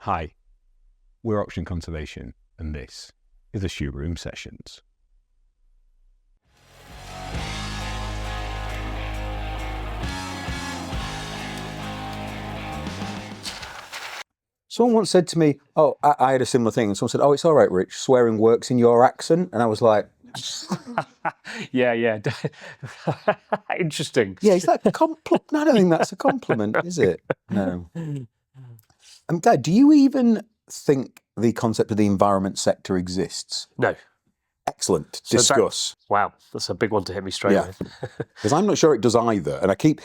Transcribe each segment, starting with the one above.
Hi, we're Oxygen Conservation, and this is the Shoe Room Sessions. Someone once said to me, I had a similar thing, and someone said, it's all right, Rich, swearing works in your accent. And I was like, yeah. Interesting. yeah, is that a compliment? I don't think that's a compliment, is it? No. Dad, do you even think the concept of the environment sector exists? No. Excellent. So Discuss. Wow, that's a big one to hit me straight with. Because I'm not sure it does either, and I keep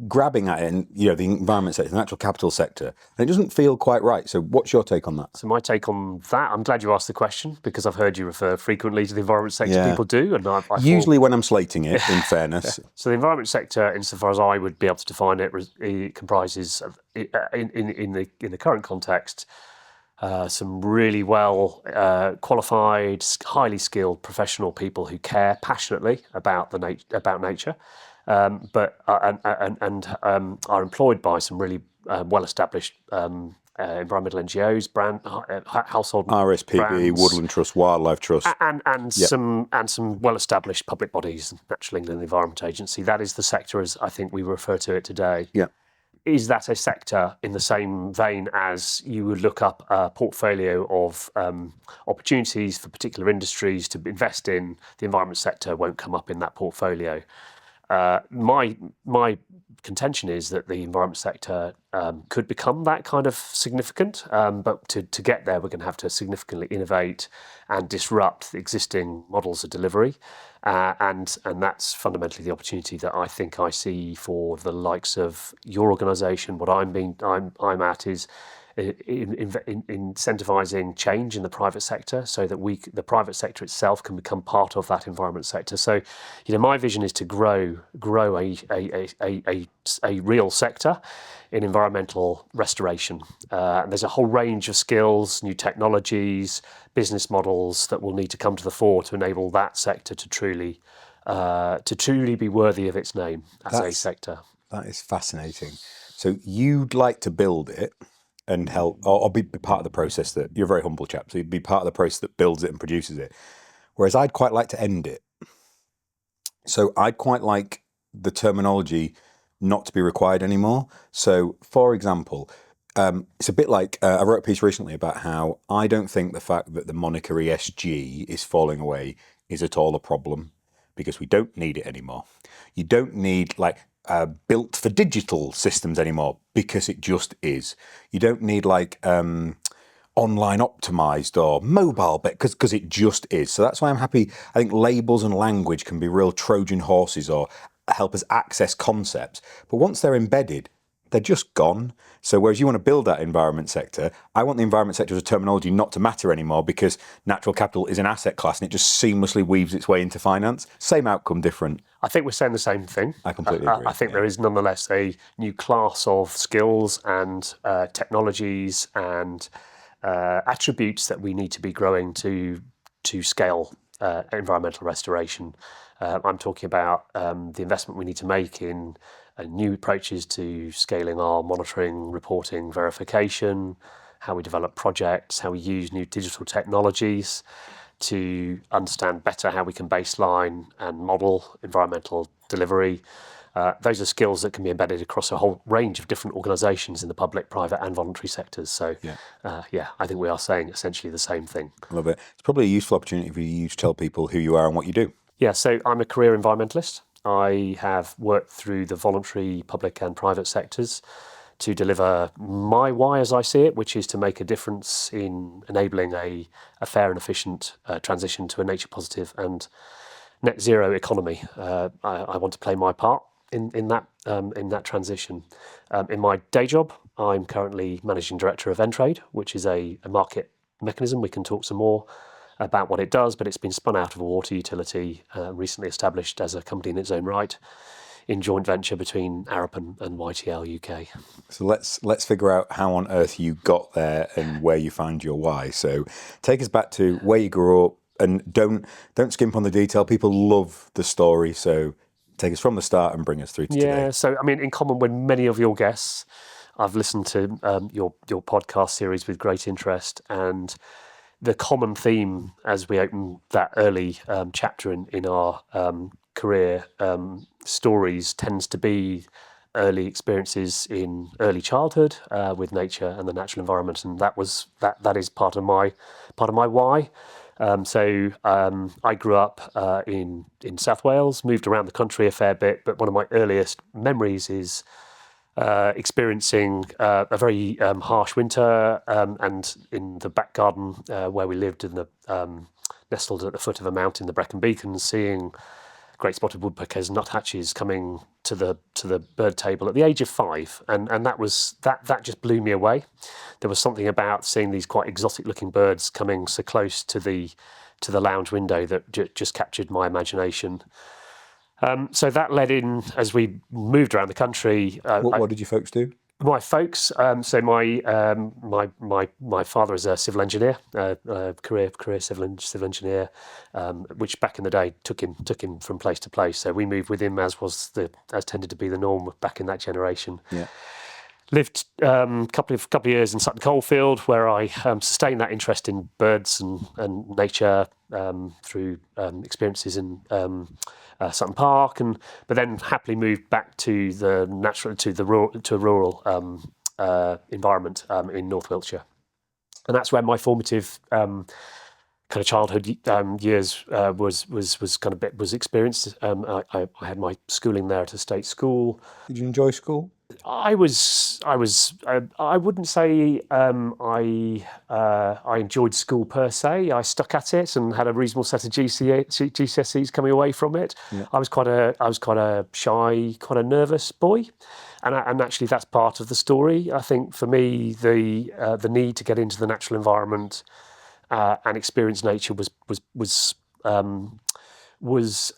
grabbing at it in the environment sector, the natural capital sector, and it doesn't feel quite right. So, what's your take on that? So my take on that, I'm glad you asked the question because I've heard you refer frequently to the environment sector. Yeah. People do, and I usually when I'm slating it. In fairness, So the environment sector, insofar as I would be able to define it, it comprises in the current context. Some really well qualified, highly skilled professional people who care passionately about about nature, but are employed by some really well-established environmental NGOs, household RSPB, brands, Woodland Trust, Wildlife Trust, and some well-established public bodies, Natural England Environment Agency. That is the sector as I think we refer to it today. Yeah. Is that a sector in the same vein as you would look up a portfolio of opportunities for particular industries to invest in? The environment sector won't come up in that portfolio. My contention is that the environment sector could become that kind of significant, but to get there, we're going to have to significantly innovate and disrupt the existing models of delivery. And that's fundamentally the opportunity that I think I see for the likes of your organisation. What I'm at is incentivizing change in the private sector, so that the private sector itself can become part of that environment sector. So, my vision is to grow a real sector in environmental restoration. And there's a whole range of skills, new technologies, business models that will need to come to the fore to enable that sector to truly be worthy of its name as a sector. That is fascinating. So you'd like to build it and help, or be part of the process that you're a very humble chap. So you'd be part of the process that builds it and produces it. Whereas I'd quite like to end it. So I'd quite like the terminology not to be required anymore. So, for example, it's a bit like I wrote a piece recently about how I don't think the fact that the moniker ESG is falling away is at all a problem, because we don't need it anymore. You don't need built for digital systems anymore, because it just is. You don't need online optimized or mobile, because it just is. So that's why I'm happy. I think labels and language can be real Trojan horses or help us access concepts. But once they're embedded, they're just gone. So whereas you want to build that environment sector, I want the environment sector as a terminology not to matter anymore, because natural capital is an asset class and it just seamlessly weaves its way into finance. Same outcome, different. I think we're saying the same thing. I completely agree. I think there is nonetheless a new class of skills and technologies and attributes that we need to be growing to scale environmental restoration. I'm talking about the investment we need to make in new approaches to scaling our monitoring, reporting, verification, how we develop projects, how we use new digital technologies to understand better how we can baseline and model environmental delivery. Those are skills that can be embedded across a whole range of different organisations in the public, private and voluntary sectors. So, I think we are saying essentially the same thing. I love it. It's probably a useful opportunity for you to tell people who you are and what you do. Yeah, so I'm a career environmentalist. I have worked through the voluntary, public and private sectors to deliver my why as I see it, which is to make a difference in enabling a fair and efficient transition to a nature positive and net zero economy. I want to play my part in that transition. In my day job, I'm currently managing director of EnTrade, which is a market mechanism. We can talk some more about what it does, but it's been spun out of a water utility, recently established as a company in its own right, in joint venture between Arup and YTL UK. So let's figure out how on earth you got there and where you found your why. So take us back to where you grew up, and don't skimp on the detail. People love the story, so take us from the start and bring us through to today. Yeah, so I mean, in common with many of your guests, I've listened to your podcast series with great interest, and the common theme as we open that early chapter in our career stories tends to be early experiences in early childhood with nature and the natural environment, and that is part of my why. I grew up in South Wales, moved around the country a fair bit, but one of my earliest memories is experiencing a very harsh winter, and in the back garden where we lived, in the nestled at the foot of a mountain, the Brecon Beacons, seeing great spotted woodpeckers, nuthatches coming to the bird table at the age of 5, and that just blew me away. There was something about seeing these quite exotic looking birds coming so close to the lounge window that just captured my imagination. So that led in, as we moved around the country. What did your folks do? My folks. So my father is a civil engineer, career civil engineer, which back in the day took him from place to place. So we moved with him, as tended to be the norm back in that generation. Yeah. Lived couple of years in Sutton Coldfield, where I sustained that interest in birds and nature through experiences in Sutton Park, but then happily moved back to a rural environment in North Wiltshire, and that's where my formative kind of childhood years was experienced. I had my schooling there at a state school. Did you enjoy school? I wouldn't say I enjoyed school per se. I stuck at it and had a reasonable set of GCSEs coming away from it. Yeah. I was quite a shy, quite a nervous boy, and actually that's part of the story. I think for me the need to get into the natural environment and experience nature was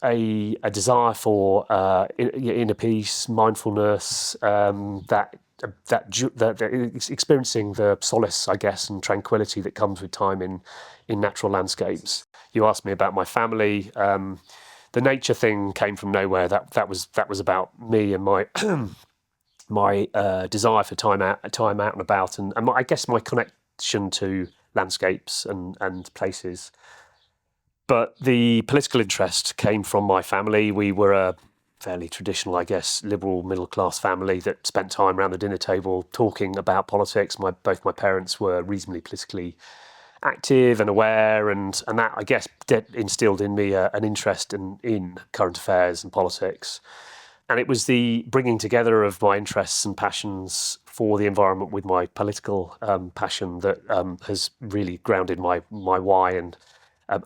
a desire for inner peace, mindfulness, that experiencing the solace, I guess, and tranquility that comes with time in natural landscapes. You asked me about my family. The nature thing came from nowhere. That was about me and my my desire for time out and about, and I guess my connection to landscapes and places. But the political interest came from my family. We were a fairly traditional, I guess, liberal middle-class family that spent time around the dinner table talking about politics. Both my parents were reasonably politically active and aware, and that, I guess, instilled in me an interest in current affairs and politics. And it was the bringing together of my interests and passions for the environment with my political passion that has really grounded my why, and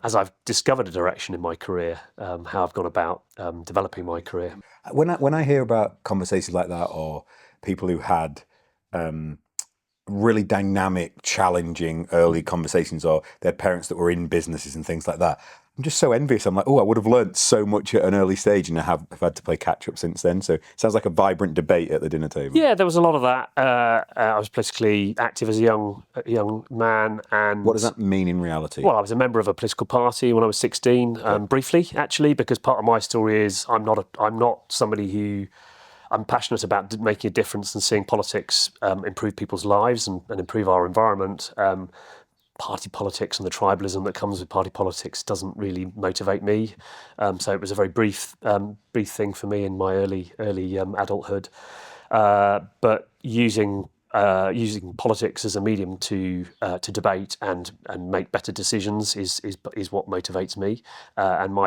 as I've discovered a direction in my career, how I've gone about developing my career. When I hear about conversations like that, or people who had really dynamic, challenging early conversations, or their parents that were in businesses and things like that, I'm just so envious. I'm like, oh, I would have learned so much at an early stage, and I've had to play catch up since then. So it sounds like a vibrant debate at the dinner table. Yeah, there was a lot of that. I was politically active as a young man, and what does that mean in reality? Well, I was a member of a political party when I was 16, briefly actually, because part of my story is I'm not somebody who. I'm passionate about making a difference and seeing politics improve people's lives and improve our environment. Party politics and the tribalism that comes with party politics doesn't really motivate me. So it was a very brief thing for me in my early adulthood. But using politics as a medium to debate and make better decisions is what motivates me. And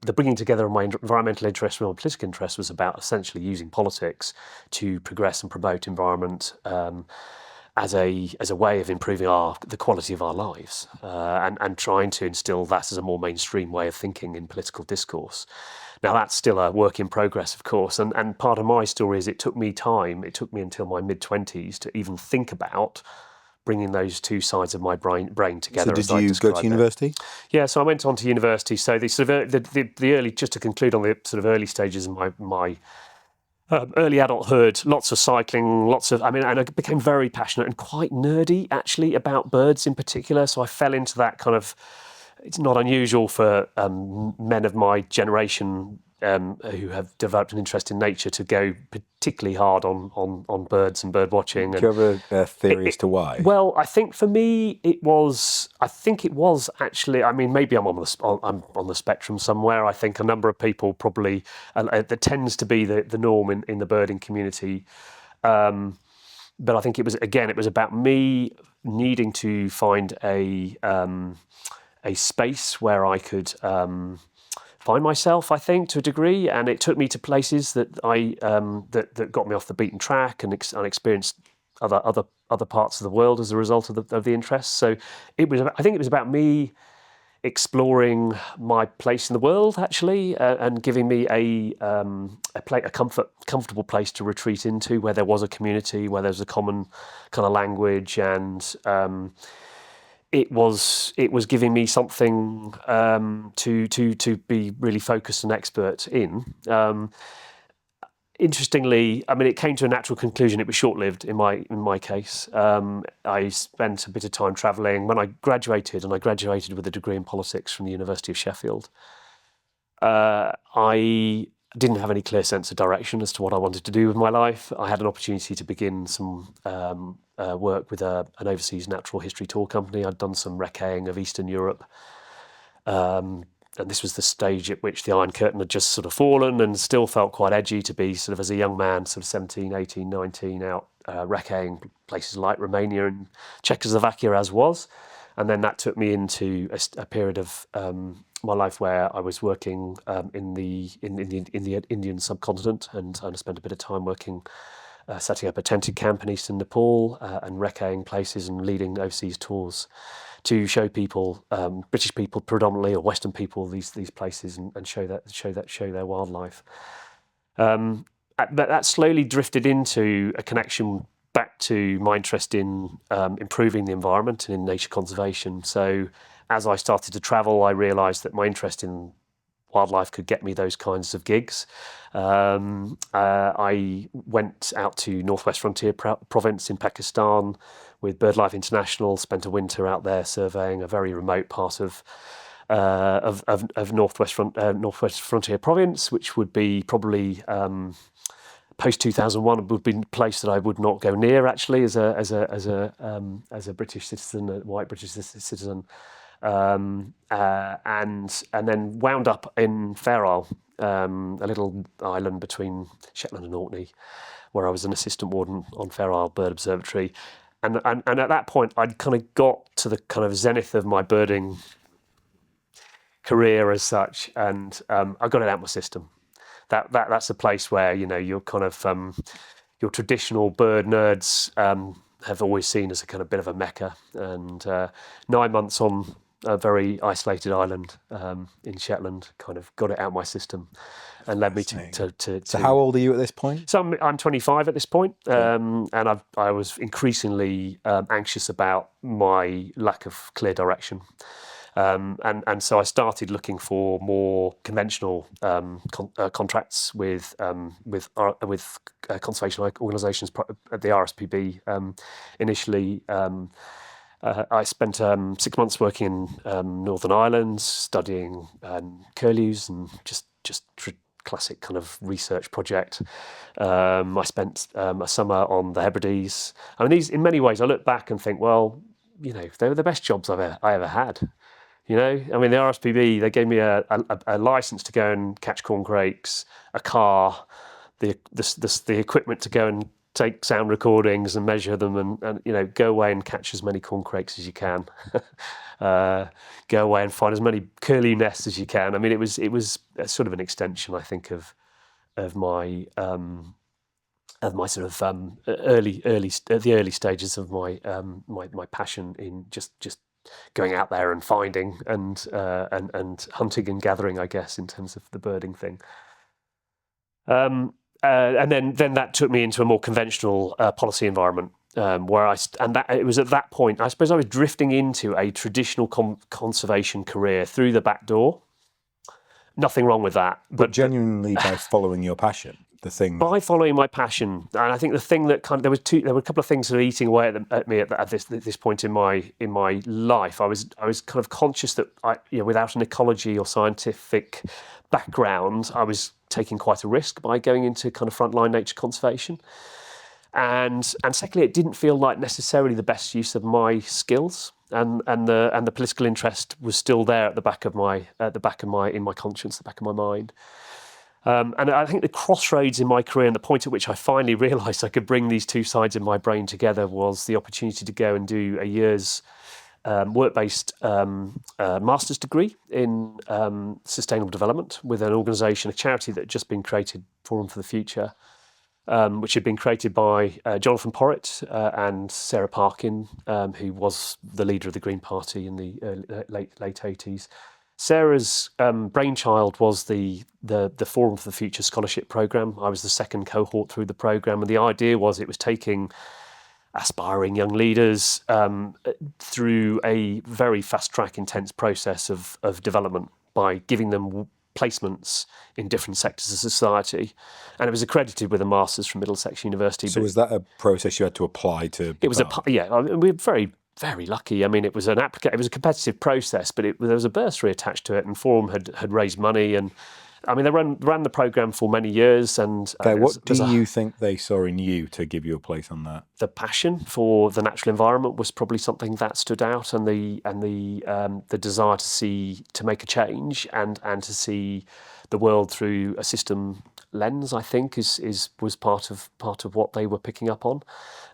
the bringing together of my environmental interest and my political interest was about essentially using politics to progress and promote environment as a way of improving the quality of our lives, and trying to instill that as a more mainstream way of thinking in political discourse. Now, that's still a work in progress, of course, and part of my story is it took me until my mid-20s to even think about bringing those two sides of my brain together. So did you go to university? Yeah, so I went on to university. So the sort of the early, just to conclude on the sort of early stages of my early adulthood, lots of cycling, and I became very passionate and quite nerdy actually about birds in particular. So I fell into that kind of, it's not unusual for men of my generation who have developed an interest in nature to go particularly hard on birds and bird watching. Do you have a theory as to why? Well, I think for me it was actually. I mean, maybe I'm on the spectrum somewhere. I think a number of people probably that tends to be the norm in the birding community. But I think it was about me needing to find a space where I could find myself, I think, to a degree, and it took me to places that that got me off the beaten track and experienced other parts of the world as a result of the interest. So I think it was about me exploring my place in the world, actually, and giving me a comfortable place to retreat into, where there was a community, where there was a common kind of language, and it was giving me something to be really focused and expert in. Interestingly, I mean, it came to a natural conclusion. It was short-lived in my case. I spent a bit of time travelling. When I graduated with a degree in politics from the University of Sheffield, I didn't have any clear sense of direction as to what I wanted to do with my life. I had an opportunity to begin some work with an overseas natural history tour company. I'd done some recceing of Eastern Europe. And this was the stage at which the Iron Curtain had just sort of fallen, and still felt quite edgy to be sort of, as a young man, sort of 17, 18, 19, out recceing places like Romania and Czechoslovakia as was. And then that took me into a period of my life where I was working in the Indian subcontinent, and I spent a bit of time working, setting up a tented camp in eastern Nepal, and recceing places and leading overseas tours to show people, British people predominantly, or Western people, these places, and show their wildlife. But that slowly drifted into a connection back to my interest in improving the environment and in nature conservation. So as I started to travel, I realised that my interest in wildlife could get me those kinds of gigs. I went out to Northwest Frontier Province in Pakistan with BirdLife International, spent a winter out there surveying a very remote part of Northwest Frontier Province, which would be probably post 2001 would be a place that I would not go near, actually, as a British citizen, a white British citizen. And then wound up in Fair Isle, a little island between Shetland and Orkney, where I was an assistant warden on Fair Isle Bird Observatory. And at that point, I'd kind of got to the kind of zenith of my birding career as such, and I got it out of my system. That's a place where, you know, you're kind of your traditional bird nerds have always seen as a kind of bit of a mecca. And 9 months on a very isolated island in Shetland kind of got it out of my system and led me to. So how old are you at this point? So I'm 25 at this point, and I was increasingly anxious about my lack of clear direction. And so I started looking for more conventional contracts with conservation organisations at the RSPB. Initially, I spent 6 months working in Northern Ireland, studying curlews and just classic kind of research project. I spent a summer on the Hebrides. I mean, these, in many ways, I look back and think, well, you know, they were the best jobs I ever had. You know, I mean, the RSPB, they gave me a license to go and catch corncrakes, a car, the equipment to go and take sound recordings and measure them, and you know, go away and catch as many corncrakes as you can. Go away and find as many curlew nests as you can. I mean, it was a sort of an extension, I think, of my sort of the early stages of my passion in just going out there and finding and hunting and gathering, I guess, in terms of the birding thing. And then that took me into a more conventional policy environment, where it was at that point, I suppose, I was drifting into a traditional conservation career through the back door. Nothing wrong with that, but genuinely by following your passion. By following my passion, and I think the thing that there were a couple of things that were eating away at me at this point in my life. I was kind of conscious that without an ecology or scientific background, I was taking quite a risk by going into kind of frontline nature conservation. And secondly, it didn't feel like necessarily the best use of my skills, and the political interest was still there at the back of my in my conscience, the back of my mind. And I think the crossroads in my career and the point at which I finally realised I could bring these two sides of my brain together was the opportunity to go and do a year's work-based master's degree in sustainable development with an organisation, a charity that had just been created, Forum for the Future, which had been created by Jonathan Porritt and Sarah Parkin, who was the leader of the Green Party in the late 80s. Sarah's brainchild was the Forum for the Future scholarship programme. I was the second cohort through the programme, and the idea was it was taking aspiring young leaders through a very fast-track, intense process of development by giving them placements in different sectors of society. And it was accredited with a master's from Middlesex University. So was that a process you had to apply to? It was we were very, very lucky. I mean, it was it was a competitive process, but there was a bursary attached to it, and Forum had raised money, and I mean, they ran the programme for many years. And what do you think they saw in you to give you a place on that? The passion for the natural environment was probably something that stood out, and the desire to make a change and to see the world through a system lens, I think, was part of what they were picking up on.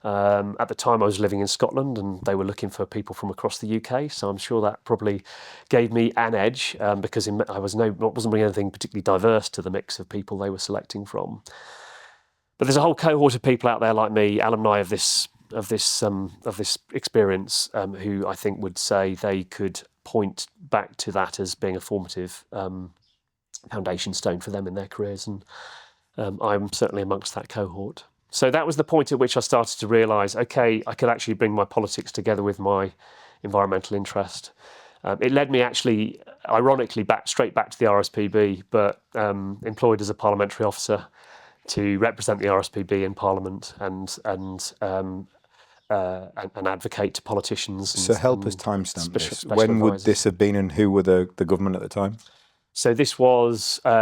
At the time, I was living in Scotland, and they were looking for people from across the UK. So I'm sure that probably gave me an edge because I wasn't bringing anything particularly diverse to the mix of people they were selecting from. But there's a whole cohort of people out there like me, alumni of this experience, who I think would say they could point back to that as being a formative foundation stone for them in their careers, and I'm certainly amongst that cohort. So that was the point at which I started to realise, okay, I could actually bring my politics together with my environmental interest. It led me actually, ironically, straight back to the RSPB, but employed as a parliamentary officer to represent the RSPB in Parliament and advocate to politicians. So help us timestamp this. When would this have been, and who were the government at the time? So this was the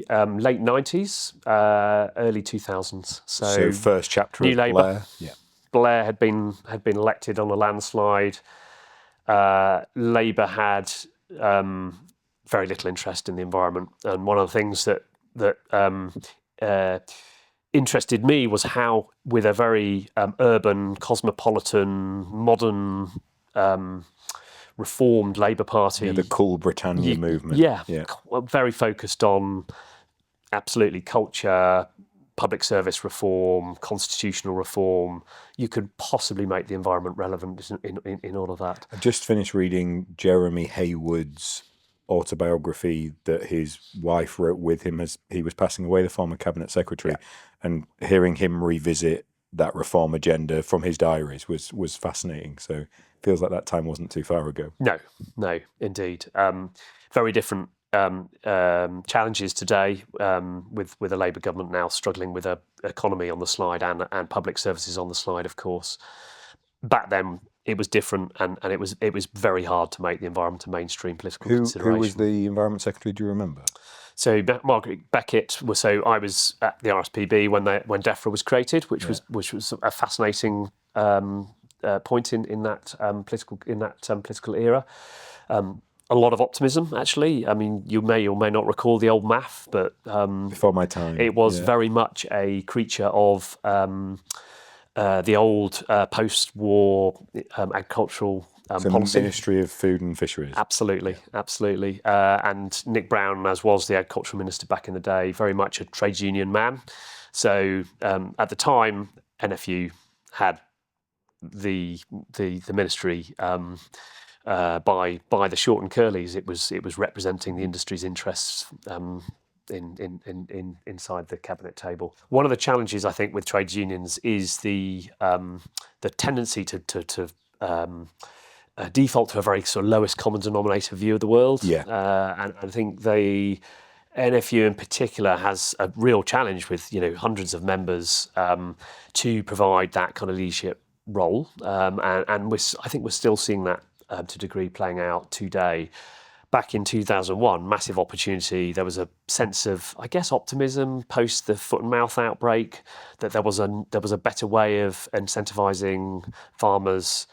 late 90s, early 2000s. So first chapter New of Labour. Blair. Yeah. Blair had been elected on a landslide. Labour had very little interest in the environment, and one of the things that interested me was how, with a very urban, cosmopolitan, modern, reformed Labour Party, the Cool Britannia movement, very focused on absolutely culture, public service reform, constitutional reform, you could possibly make the environment relevant in all of that. I just finished reading Jeremy Haywood's autobiography that his wife wrote with him as he was passing away, the former cabinet secretary, and hearing him revisit that reform agenda from his diaries was fascinating. So it feels like that time wasn't too far ago. No, indeed. Very different challenges today, with a Labour government now struggling with an economy on the slide and public services on the slide, of course. Back then, it was different, and it was very hard to make the environment a mainstream political consideration. Who was the Environment Secretary, do you remember? So Margaret Beckett was. So I was at the RSPB when DEFRA was created, which was a fascinating point in that political era. A lot of optimism, actually. I mean, you may or may not recall the old MAF, but before my time, it was very much a creature of the old post-war agricultural policy. Ministry of Food and Fisheries. Absolutely. And Nick Brown, as was the agricultural minister back in the day, very much a trades union man. So at the time, NFU had the ministry by the short and curlies. It was representing the industry's interests inside the cabinet table. One of the challenges, I think, with trades unions is the tendency to default to a very sort of lowest common denominator view of the world. And I think the NFU in particular has a real challenge with hundreds of members to provide that kind of leadership role, and I think we're still seeing that to a degree playing out today. back in 2001, massive opportunity. There was a sense of, I guess, optimism post the foot and mouth outbreak, that there was a better way of incentivizing farmers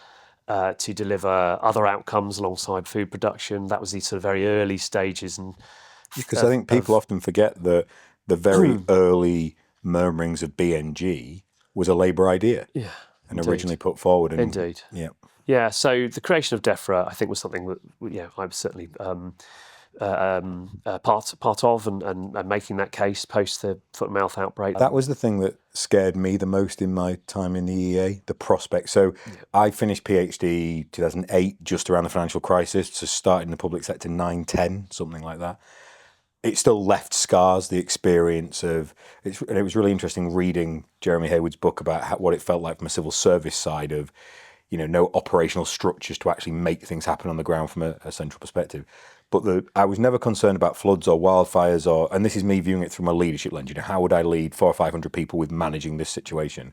to deliver other outcomes alongside food production. That was the sort of very early stages. And because I think people often forget that the very early murmurings of BNG was a Labour idea, yeah, and indeed. originally put forward. And, Indeed. yeah. Yeah, so the creation of DEFRA, I think, was something that I was certainly part of, and making that case post the foot and mouth outbreak. That was the thing that scared me the most in my time in the EEA, the prospect. So I finished PhD 2008, just around the financial crisis, so started in the public sector 9, 10, something like that. It still left scars, the experience of, and it was really interesting reading Jeremy Hayward's book about what it felt like from a civil service side of, no operational structures to actually make things happen on the ground from a central perspective. But I was never concerned about floods or wildfires, and this is me viewing it through my leadership lens. How would I lead 400 or 500 people with managing this situation?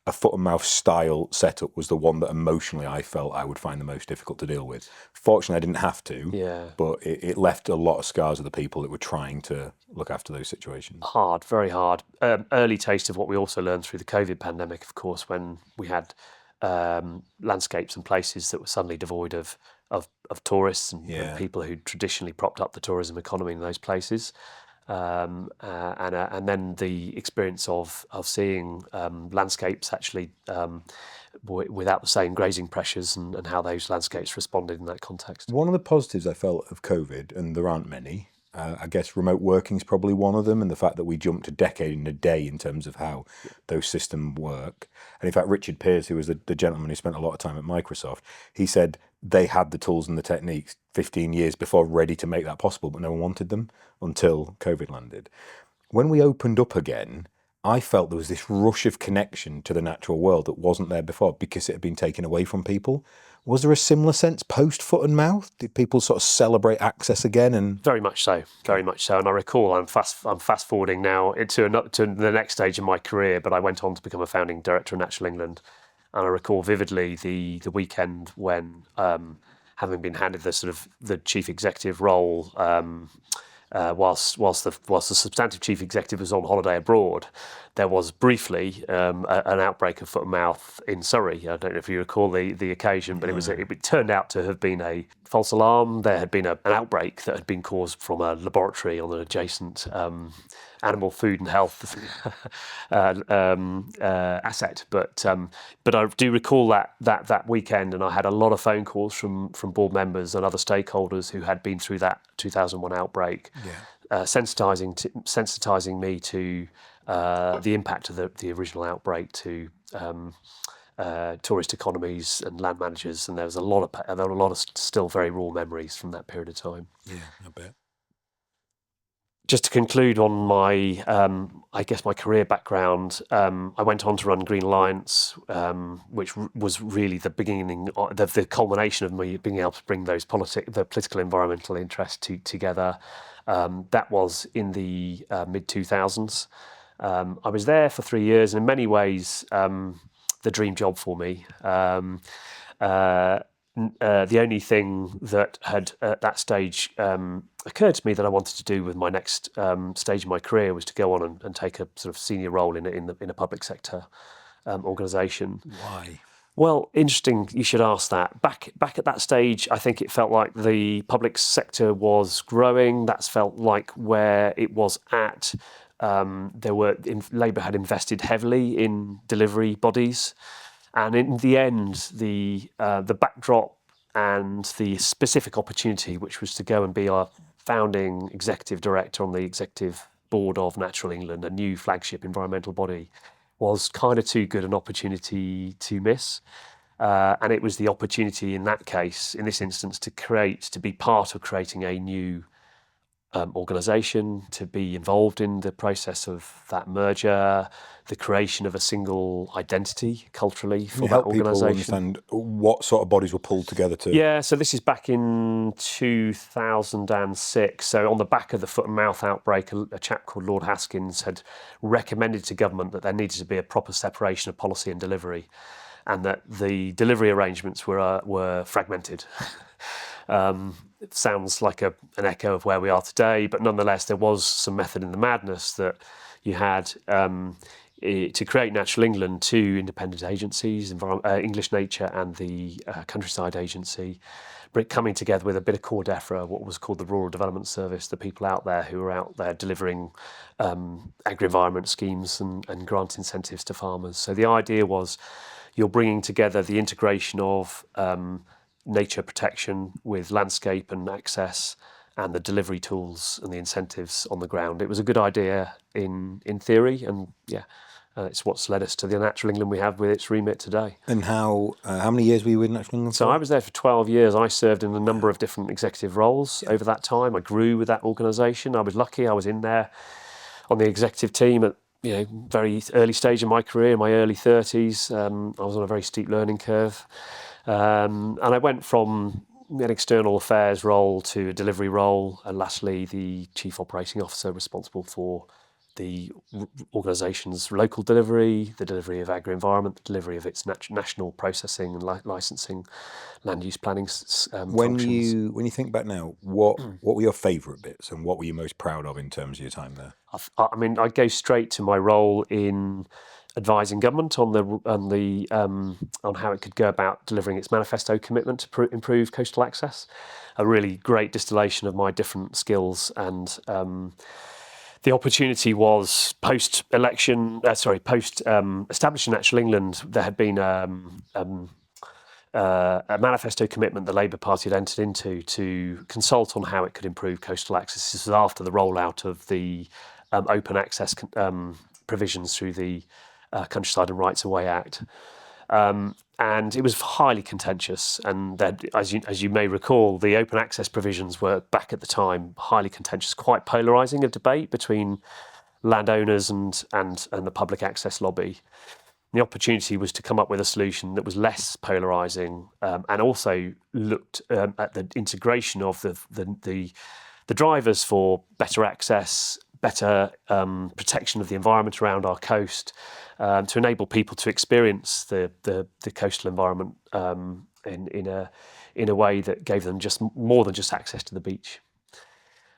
A foot and mouth style setup was the one that emotionally I felt I would find the most difficult to deal with. Fortunately, I didn't have to, but it left a lot of scars of the people that were trying to look after those situations. Hard, very hard. Early taste of what we also learned through the COVID pandemic, of course, when we had landscapes and places that were suddenly devoid of tourists and people who traditionally propped up the tourism economy in those places. And then the experience of seeing landscapes actually without the same grazing pressures, and how those landscapes responded in that context. One of the positives I felt of COVID, and there aren't many, I guess remote working is probably one of them, and the fact that we jumped a decade in a day in terms of how those systems work. And in fact, Richard Pearce, who was the gentleman who spent a lot of time at Microsoft, he said they had the tools and the techniques 15 years before ready to make that possible, but no one wanted them until COVID landed. When we opened up again, I felt there was this rush of connection to the natural world that wasn't there before because it had been taken away from people. Was there a similar sense post foot and mouth? Did people sort of celebrate access again? And very much so, very much so. And I recall I'm fast forwarding now to the next stage of my career, but I went on to become a founding director of Natural England, and I recall vividly the weekend when, having been handed the chief executive role, whilst the substantive chief executive was on holiday abroad, there was briefly an outbreak of foot and mouth in Surrey. I don't know if you recall the occasion, but it turned out to have been a false alarm. There had been an outbreak that had been caused from a laboratory on an adjacent animal food and health asset. But I do recall that weekend, and I had a lot of phone calls from board members and other stakeholders who had been through that 2001 outbreak, sensitizing me to the impact of the original outbreak to tourist economies and land managers, and there were a lot of still very raw memories from that period of time. Yeah, I bet. Just to conclude on my, I guess my career background, I went on to run Green Alliance, which was really the beginning, the culmination of me being able to bring the political environmental interests together. That was in the mid-2000s. I was there for 3 years, and in many ways, the dream job for me. The only thing that had at that stage occurred to me that I wanted to do with my next stage of my career was to go on and take a sort of senior role in a public sector organisation. Why? Well, interesting you should ask that. Back at that stage, I think it felt like the public sector was growing. That's felt like where it was at. Labour had invested heavily in delivery bodies. And in the end, the backdrop and the specific opportunity, which was to go and be our founding executive director on the executive board of Natural England, a new flagship environmental body, was kind of too good an opportunity to miss. And it was the opportunity in that case, in this instance, to be part of creating a new organisation, to be involved in the process of that merger, the creation of a single identity culturally for that organisation. Help people understand what sort of bodies were pulled together to. Yeah, so this is back in 2006. So on the back of the foot and mouth outbreak, a chap called Lord Haskins had recommended to government that there needed to be a proper separation of policy and delivery, and that the delivery arrangements were fragmented. It sounds like an echo of where we are today, but nonetheless, there was some method in the madness that you had to create Natural England, two independent agencies, English Nature and the Countryside Agency, coming together with a bit of core DEFRA, what was called the Rural Development Service, the people out there who are out there delivering agri-environment schemes and grant incentives to farmers. So the idea was you're bringing together the integration of nature protection with landscape and access and the delivery tools and the incentives on the ground. It was a good idea in theory, and it's what's led us to the Natural England we have with its remit today. And how many years were you in Natural England for? So I was there for 12 years. I served in a number of different executive roles over that time. I grew with that organisation. I was lucky. I was in there on the executive team at very early stage in my career, in my early 30s. I was on a very steep learning curve. And I went from an external affairs role to a delivery role, and lastly, the chief operating officer responsible for the organisation's local delivery, the delivery of agri-environment, the delivery of its national processing and licensing, land use planning functions. When you think back now, what were your favourite bits, and what were you most proud of in terms of your time there? I mean, I'd go straight to my role in advising government on how it could go about delivering its manifesto commitment to improve coastal access. A really great distillation of my different skills, and the opportunity was post-establishing Natural England. There had been a manifesto commitment the Labour Party had entered into to consult on how it could improve coastal access. This was after the rollout of the open access provisions through the Countryside and Rights of Way Act. And it was highly contentious. And as you may recall, the open access provisions were, back at the time, highly contentious, quite polarising a debate between landowners and the public access lobby. The opportunity was to come up with a solution that was less polarising, and also looked at the integration of the drivers for better access, better protection of the environment around our coast, to enable people to experience the coastal environment in a way that gave them just more than just access to the beach.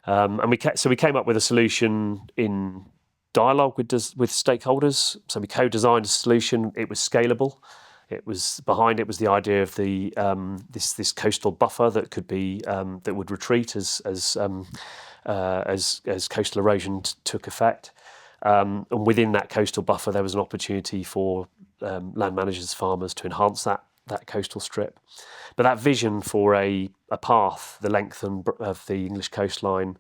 And we came up with a solution in dialogue with stakeholders. So we co-designed a solution. It was scalable. Behind it was the idea of the this coastal buffer that could be that would retreat as coastal erosion took effect. And within that coastal buffer, there was an opportunity for land managers, farmers to enhance that coastal strip. But that vision for a path, the length of the English coastline,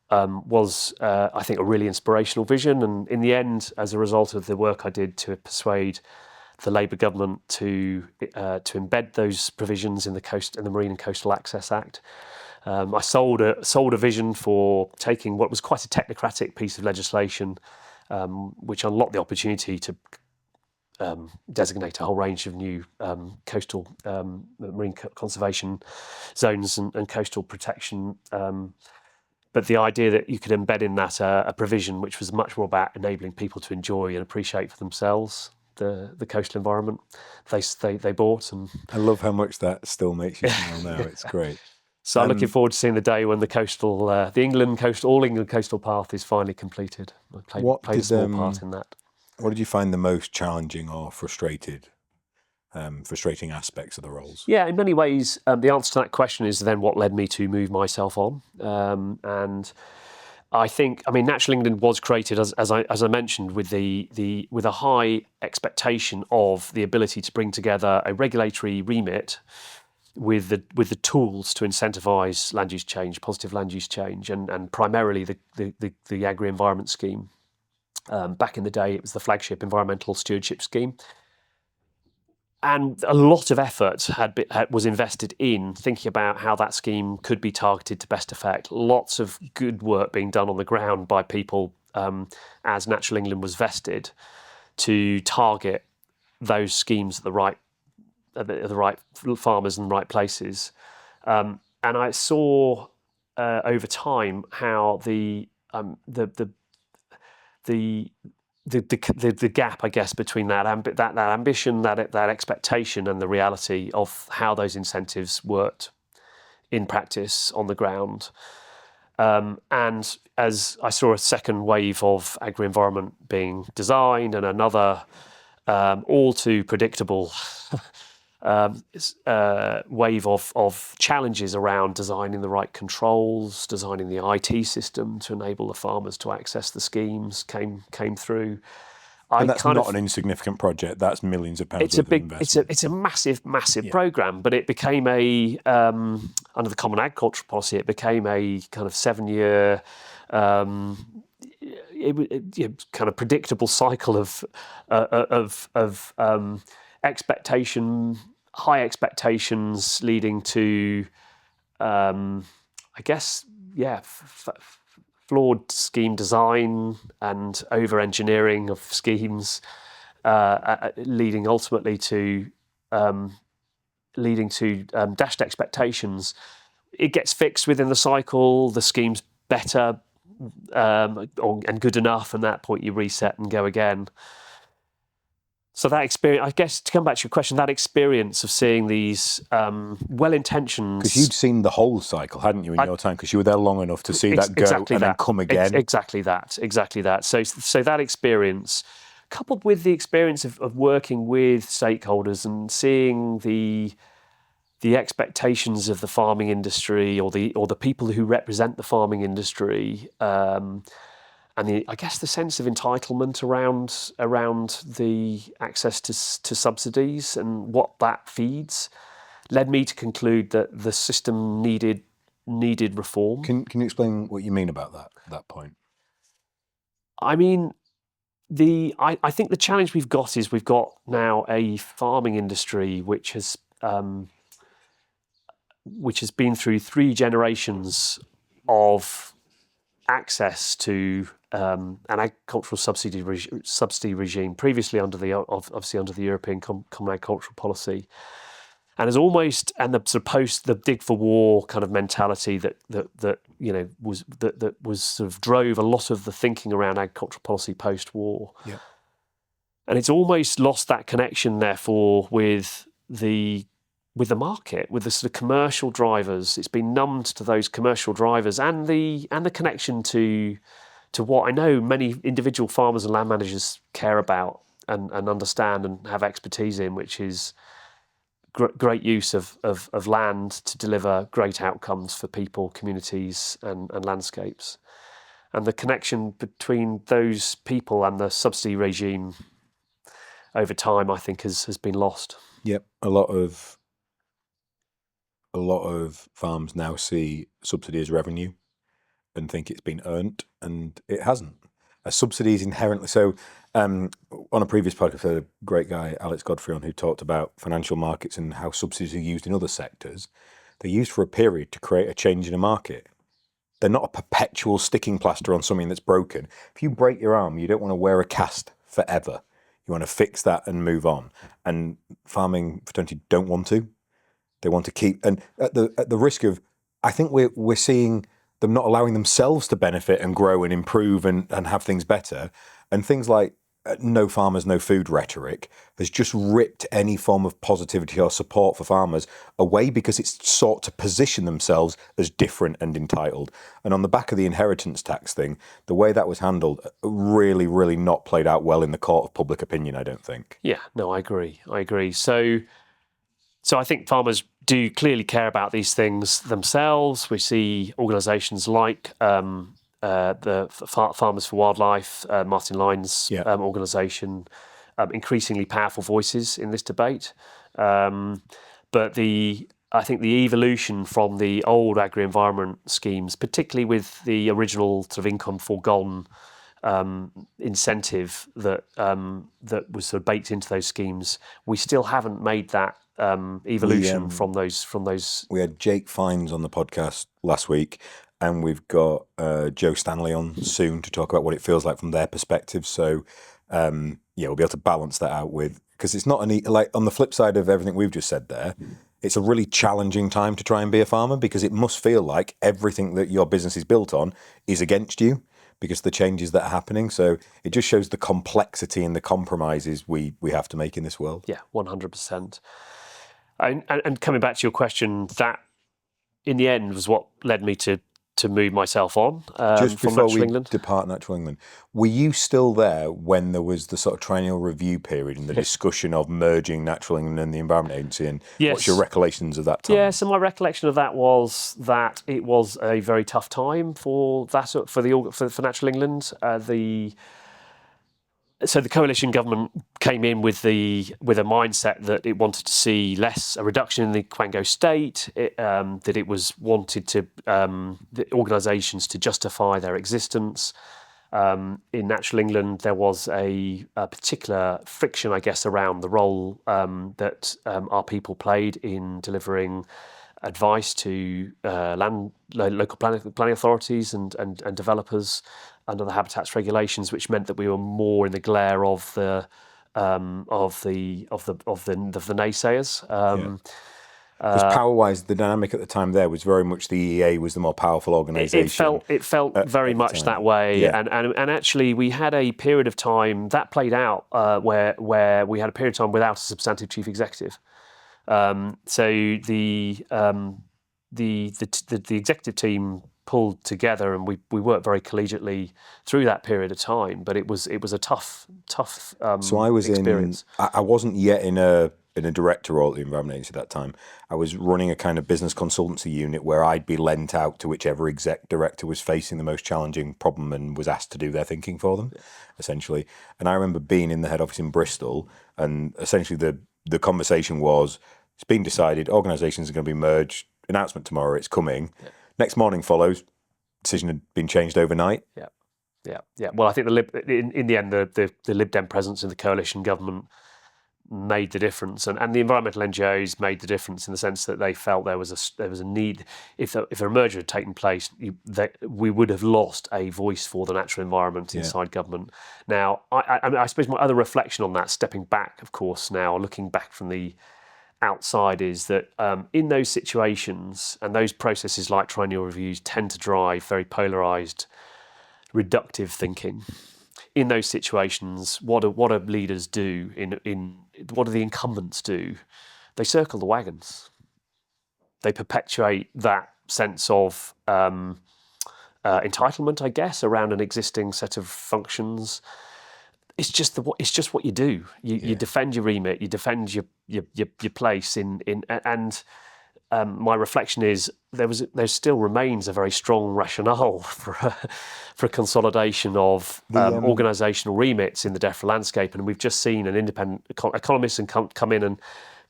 was, I think, a really inspirational vision. And in the end, as a result of the work I did to persuade the Labour government to embed those provisions in the Marine and Coastal Access Act, I sold a vision for taking what was quite a technocratic piece of legislation, which unlocked the opportunity to designate a whole range of new coastal marine conservation zones and coastal protection. But the idea that you could embed in that a provision which was much more about enabling people to enjoy and appreciate for themselves the coastal environment they bought. And I love how much that still makes you smile now. It's great. So I'm looking forward to seeing the day when the All England coastal path is finally completed. I played a small part in that. What did you find the most challenging or frustrating aspects of the roles? Yeah, in many ways, the answer to that question is then what led me to move myself on. And I think, Natural England was created as I mentioned with with a high expectation of the ability to bring together a regulatory remit with the tools to incentivise land use change, positive land use change, and primarily the agri-environment scheme. Back in the day, it was the flagship environmental stewardship scheme. And a lot of effort was invested in thinking about how that scheme could be targeted to best effect. Lots of good work being done on the ground by people as Natural England was vested to target those schemes at the right farmers in the right places. And I saw over time how the gap, I guess, between that ambition, that expectation, and the reality of how those incentives worked in practice on the ground. And as I saw a second wave of agri-environment being designed and another all too predictable wave of challenges around designing the right controls, designing the IT system to enable the farmers to access the schemes came through. And that's not an insignificant project. That's millions of pounds worth of investment. It's a massive program, but it became under the Common Agricultural Policy, it became a kind of 7-year kind of predictable cycle of high expectations leading to, flawed scheme design and over-engineering of schemes, leading ultimately to dashed expectations. It gets fixed within the cycle. The scheme's better and good enough, and at that point you reset and go again. So that experience, I guess, to come back to your question, that experience of seeing these well-intentioned... Because you'd seen the whole cycle, hadn't you, in your time? Because you were there long enough to see that go then come again. Exactly that. So that experience, coupled with the experience of working with stakeholders and seeing the expectations of the farming industry or the people who represent the farming industry, and the sense of entitlement around the access to subsidies and what that feeds, led me to conclude that the system needed reform. Can you explain what you mean about that point? I mean, I think the challenge we've got is we've got now a farming industry which has been through 3 generations of access to an agricultural subsidy regime, previously under the European Common Agricultural Policy, and is almost the sort of post the dig for war kind of mentality that was sort of drove a lot of the thinking around agricultural policy post war. Yeah. And it's almost lost that connection, therefore, with the market, with the sort of commercial drivers. It's been numbed to those commercial drivers and the connection to what I know many individual farmers and land managers care about and understand and have expertise in, which is great use of land to deliver great outcomes for people, communities, and landscapes. And the connection between those people and the subsidy regime over time, I think, has been lost. Yep, a lot of farms now see subsidy as revenue and think it's been earned, and it hasn't. A subsidy is inherently so. On a previous podcast, I had a great guy, Alex Godfrey, on who talked about financial markets and how subsidies are used in other sectors. They're used for a period to create a change in a market. They're not a perpetual sticking plaster on something that's broken. If you break your arm, you don't want to wear a cast forever. You want to fix that and move on. And farming fraternity don't want to. They want to keep, and at the risk of, I think we're seeing them not allowing themselves to benefit and grow and improve and have things better. And things like no farmers, no food rhetoric has just ripped any form of positivity or support for farmers away because it's sought to position themselves as different and entitled. And on the back of the inheritance tax thing, the way that was handled really, really not played out well in the court of public opinion, I don't think. Yeah, no, I agree. So I think farmers do clearly care about these things themselves. We see organisations like the Farmers for Wildlife, Martin Lyne's organisation, increasingly powerful voices in this debate. But I think the evolution from the old agri-environment schemes, particularly with the original sort of income foregone incentive that was sort of baked into those schemes, we still haven't made that evolution from those. We had Jake Fines on the podcast last week, and we've got Joe Stanley on soon to talk about what it feels like from their perspective. So we'll be able to balance that out with, because it's not like on the flip side of everything we've just said there, it's a really challenging time to try and be a farmer, because it must feel like everything that your business is built on is against you because of the changes that are happening. So it just shows the complexity and the compromises we have to make in this world. Yeah, 100%. And coming back to your question, that in the end, was what led me to move myself on Just from before Natural we England. depart Natural England, were you still there when there was the sort of triennial review period and the discussion of merging Natural England and the Environment Agency? And what's your recollections of that time? Yeah, so my recollection of that was that it was a very tough time for Natural England. So the coalition government came in with a mindset that it wanted to see a reduction in the Quango state, that it wanted the organisations to justify their existence. In Natural England, there was a particular friction, I guess, around the role that our people played in delivering advice to local planning authorities and developers under the habitats regulations, which meant that we were more in the glare of the naysayers. Because power-wise, the dynamic at the time there was very much the EA was the more powerful organisation. It felt very much that way, Yeah. and actually we had a period of time that played out where we had a period of time without a substantive chief executive. So the executive team pulled together, and we worked very collegiately through that period of time. But it was a tough So I was experience. I wasn't yet in a director role at the Environment Agency at that time. I was running a kind of business consultancy unit where I'd be lent out to whichever exec director was facing the most challenging problem and was asked to do their thinking for them, essentially. And I remember being in the head office in Bristol, and essentially the conversation was, it's been decided, organisations are going to be merged, announcement tomorrow, it's coming. Yeah. Next morning follows, decision had been changed overnight. Yeah. Well, I think in the end, the Lib Dem presence in the coalition government made the difference, and the environmental NGOs made the difference in the sense that they felt there was a need. If a merger had taken place, we would have lost a voice for the natural environment inside government. Now, I suppose my other reflection on that, stepping back, of course, now looking back from the outside, is that in those situations and those processes like triennial reviews tend to drive very polarised, reductive thinking. In those situations, what do leaders do? What do the incumbents do? They circle the wagons. They perpetuate that sense of entitlement, I guess, around an existing set of functions. It's just what you do. You defend your remit. You defend your place and my reflection is there still remains a very strong rationale for a consolidation of organisational remits in the DEFRA landscape, and we've just seen an independent economist come in and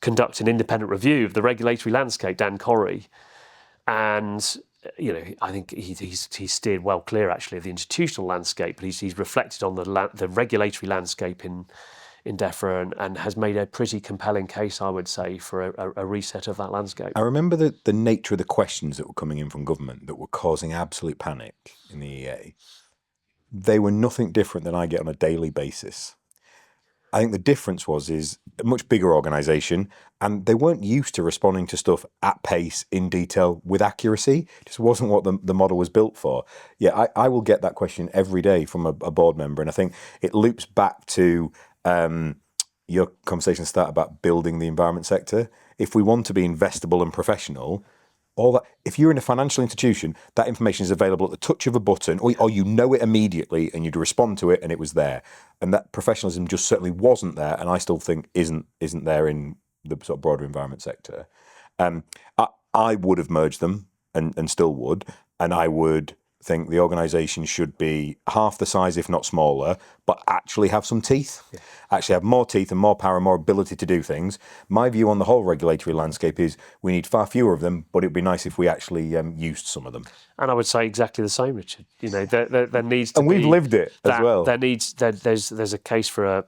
conduct an independent review of the regulatory landscape, Dan Corrie, and I think he's steered well clear actually of the institutional landscape, but he's reflected on the regulatory landscape in DEFRA and has made a pretty compelling case, I would say, for a reset of that landscape. I remember the nature of the questions that were coming in from government that were causing absolute panic in the EA. They were nothing different than I get on a daily basis. I think the difference is a much bigger organisation, and they weren't used to responding to stuff at pace, in detail, with accuracy. It just wasn't what the model was built for. Yeah, I will get that question every day from a board member, and I think it loops back to your conversation start about building the environment sector. If we want to be investable and professional, all that, if you're in a financial institution, that information is available at the touch of a button, or you know it immediately and you'd respond to it and it was there. And that professionalism just certainly wasn't there, and I still think isn't there in the sort of broader environment sector. I would have merged them and still would, and I would think the organisation should be half the size, if not smaller, but actually have some teeth, actually have more teeth and more power and more ability to do things. My view on the whole regulatory landscape is we need far fewer of them, but it'd be nice if we actually used some of them. And I would say exactly the same, Richard. There needs to and be... we've lived it as well. There's a case for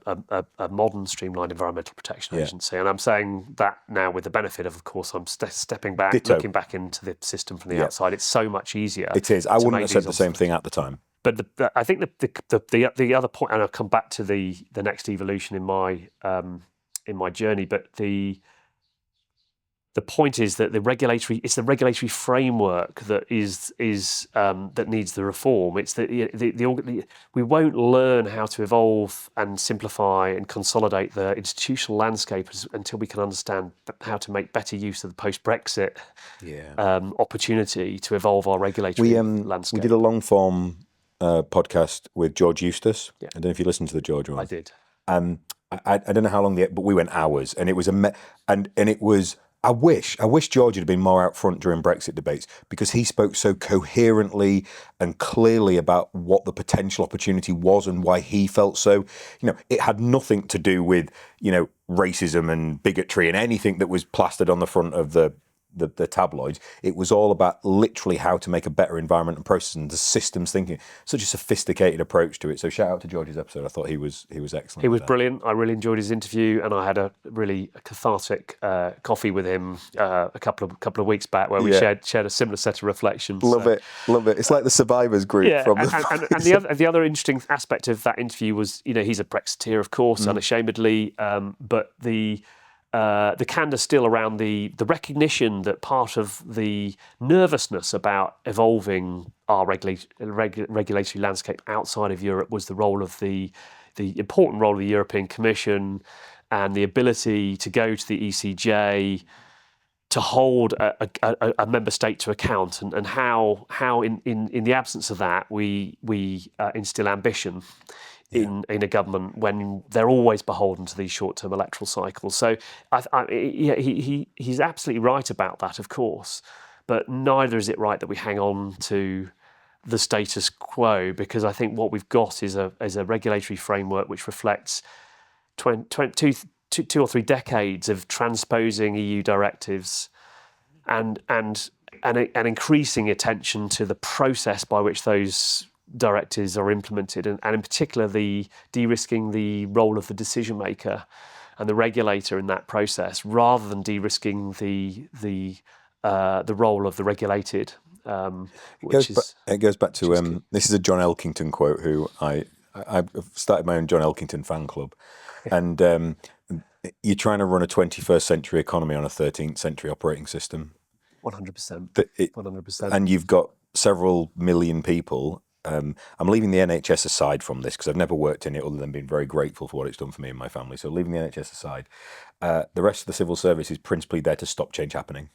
a modern, streamlined environmental protection agency, and I'm saying that now with the benefit of course, I'm stepping back, looking back into the system from the outside. It's so much easier. It is. I wouldn't have said the same thing at the time. But I think the other point, and I'll come back to the next evolution in my journey, but the the point is that it's the regulatory framework that that needs the reform. It's we won't learn how to evolve and simplify and consolidate the institutional landscape until we can understand how to make better use of the post-Brexit opportunity to evolve our regulatory landscape. We did a long form podcast with George Eustace. I don't know if you listened to the George one. I did. I don't know how long but we went hours, and it was and it was. I wish George had been more out front during Brexit debates, because he spoke so coherently and clearly about what the potential opportunity was and why he felt so. It had nothing to do with, racism and bigotry and anything that was plastered on the front of the tabloids. It was all about literally how to make a better environment and process and the systems thinking. Such a sophisticated approach to it. So shout out to George's episode. I thought he was excellent. He was brilliant. I really enjoyed his interview, and I had a really cathartic coffee with him a couple of weeks back where we shared a similar set of reflections. Love it. It's like the Survivors group. Yeah, and the other interesting aspect of that interview was, he's a Brexiteer, of course, unashamedly, but the candour still around the recognition that part of the nervousness about evolving our regulatory landscape outside of Europe was the role of the important role of the European Commission and the ability to go to the ECJ to hold a member state to account, and how in the absence of that we instill ambition in a government when they're always beholden to these short-term electoral cycles. So he's absolutely right about that, of course, but neither is it right that we hang on to the status quo, because I think what we've got is a regulatory framework which reflects 2 or 3 decades of transposing EU directives and increasing attention to the process by which those directives are implemented, and in particular the de-risking the role of the decision maker and the regulator in that process, rather than de-risking the role of the regulated. It goes back to this is a John Elkington quote. Who I've started my own John Elkington fan club, and you're trying to run a 21st century economy on a 13th century operating system. 100%. 100%. And you've got several million people. I'm leaving the NHS aside from this because I've never worked in it other than being very grateful for what it's done for me and my family. So leaving the NHS aside, the rest of the civil service is principally there to stop change happening.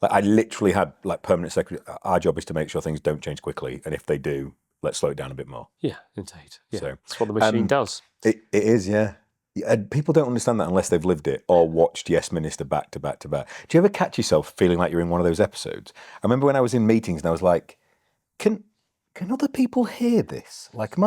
Like I literally had permanent secretary. Our job is to make sure things don't change quickly, and if they do, let's slow it down a bit more. Yeah, indeed. Yeah, so that's what the machine does. It is, yeah. And people don't understand that unless they've lived it or watched Yes Minister back to back to back. Do you ever catch yourself feeling like you're in one of those episodes? I remember when I was in meetings and I was like, Can other people hear this? Like, am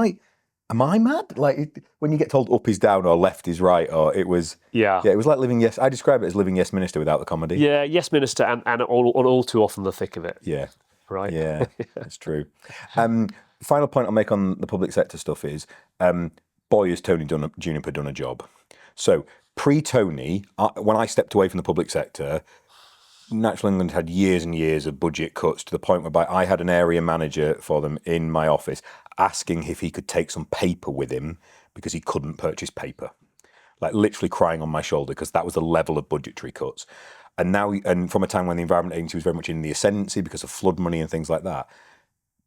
I mad? Like when you get told up is down or left is right, or it was it was like living Yes. I describe it as living Yes Minister without the comedy. Yeah, Yes Minister, and all too often the thick of it. Yeah, right. Yeah, that's true. Final point I'll make on the public sector stuff is, boy, has Tony Juniper done a job. So pre-Tony, when I stepped away from the public sector, Natural England had years and years of budget cuts to the point whereby I had an area manager for them in my office asking if he could take some paper with him because he couldn't purchase paper. Like literally crying on my shoulder because that was the level of budgetary cuts. And now, and from a time when the Environment Agency was very much in the ascendancy because of flood money and things like that,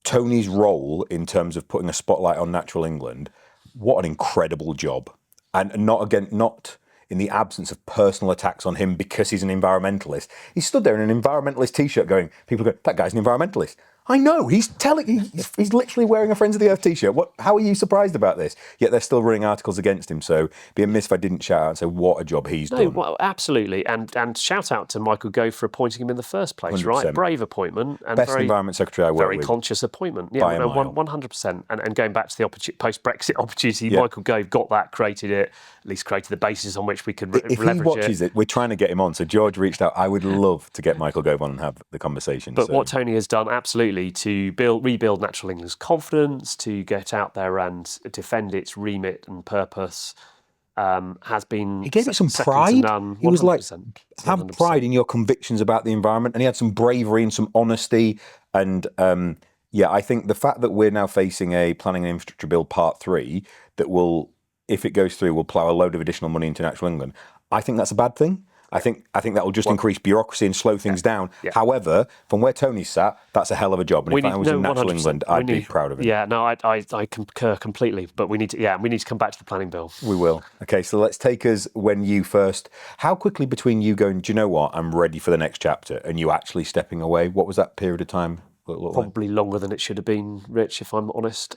Tony's role in terms of putting a spotlight on Natural England, what an incredible job. And not in the absence of personal attacks on him because he's an environmentalist. He stood there in an environmentalist T-shirt going, people go, that guy's an environmentalist. I know, he's literally wearing a Friends of the Earth T-shirt. How are you surprised about this? Yet they're still running articles against him. So it'd be a miss if I didn't shout out and say what a job he's done. Well, absolutely. And shout out to Michael Gove for appointing him in the first place, 100%. Right? Brave appointment. And best Environment Secretary I worked with. Very conscious appointment. Yeah, 100%. And going back to the post-Brexit opportunity, Michael Gove got that, created it, at least created the basis on which we could leverage it. If he watches it, we're trying to get him on. So George reached out. I would love to get Michael Gove on and have the conversation. But what Tony has done, absolutely, to rebuild Natural England's confidence, to get out there and defend its remit and purpose, has been. He gave it some pride. He was like, have 100%. Pride in your convictions about the environment, and he had some bravery and some honesty. And I think the fact that we're now facing a Planning and Infrastructure Bill Part 3 that will, if it goes through, will plough a load of additional money into Natural England. I think that's a bad thing. I think that will just increase bureaucracy and slow things down. Yeah. However, from where Tony's sat, that's a hell of a job. And if I was in natural 100%. England, I'd be proud of him. Yeah, no, I concur completely. But we need to come back to the planning bill. We will. Okay, so let's take us when you first. How quickly between you going, do you know what, I'm ready for the next chapter, and you actually stepping away? What was that period of time look like? Probably longer than it should have been, Rich, if I'm honest.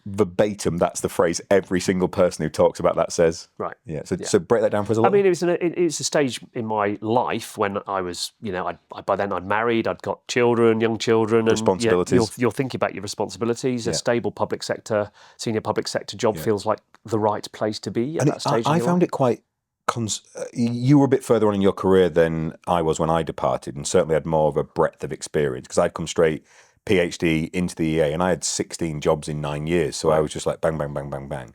Verbatim, that's the phrase every single person who talks about that says. Right. Yeah. So break that down for us a I little. mean, it's a stage in my life when I was, by then I'd married, I'd got young children, and responsibilities. You're thinking about your responsibilities. A stable public sector, senior public sector job feels like the right place to be at that stage. I found it quite. You were a bit further on in your career than I was when I departed, and certainly had more of a breadth of experience because I'd come straight PhD into the EA, and I had 16 jobs in 9 years. So I was just like bang, bang, bang, bang, bang.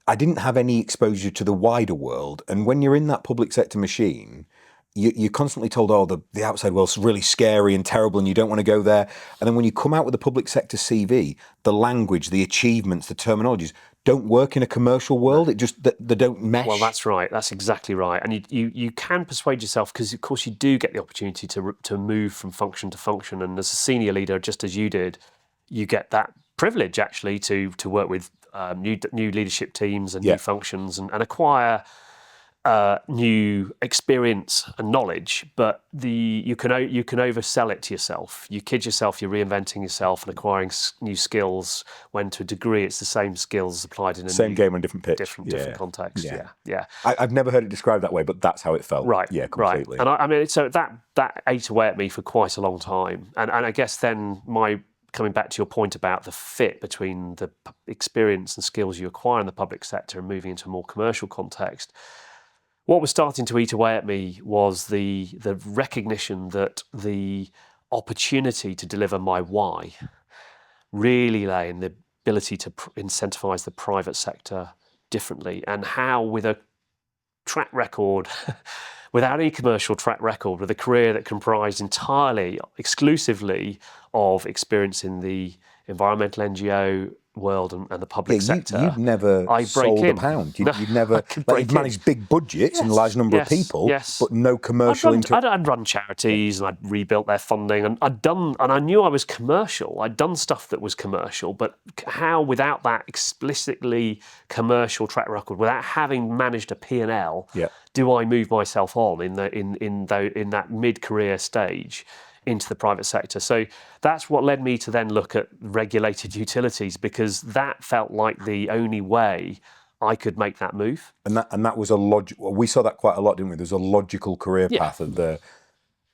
I didn't have any exposure to the wider world. And when you're in that public sector machine, you're constantly told, oh, the outside world's really scary and terrible and you don't want to go there. And then when you come out with the public sector CV, the language, the achievements, the terminologies don't work in a commercial world. It just, they don't mesh. Well, that's right. That's exactly right. And you can persuade yourself because, of course, you do get the opportunity to move from function to function. And as a senior leader, just as you did, you get that privilege actually to work with new leadership teams and new functions and acquire new experience and knowledge, but you can oversell it to yourself. You kid yourself, you're reinventing yourself and acquiring new skills when to a degree it's the same skills applied in a same game on different pitch, different context. Yeah. I've never heard it described that way, but that's how it felt. Right. Yeah, completely. Right. And I mean, so that ate away at me for quite a long time, and I guess then coming back to your point about the fit between the experience and skills you acquire in the public sector and moving into a more commercial context. What was starting to eat away at me was the recognition that the opportunity to deliver my why really lay in the ability to incentivise the private sector differently, and how with a track record, without any commercial track record, with a career that comprised exclusively of experience in the environmental NGO world and the public sector. You'd never sold a pound. You'd never you'd managed big budgets and a large number of people, but no commercial. I'd run charities and I'd rebuilt their funding, and I knew I was commercial. I'd done stuff that was commercial, but how without that explicitly commercial track record, without having managed a P&L, do I move myself on in that mid-career stage into the private sector? So that's what led me to then look at regulated utilities, because that felt like the only way I could make that move. And that was a logical. We saw that quite a lot, didn't we? There's a logical career path of the.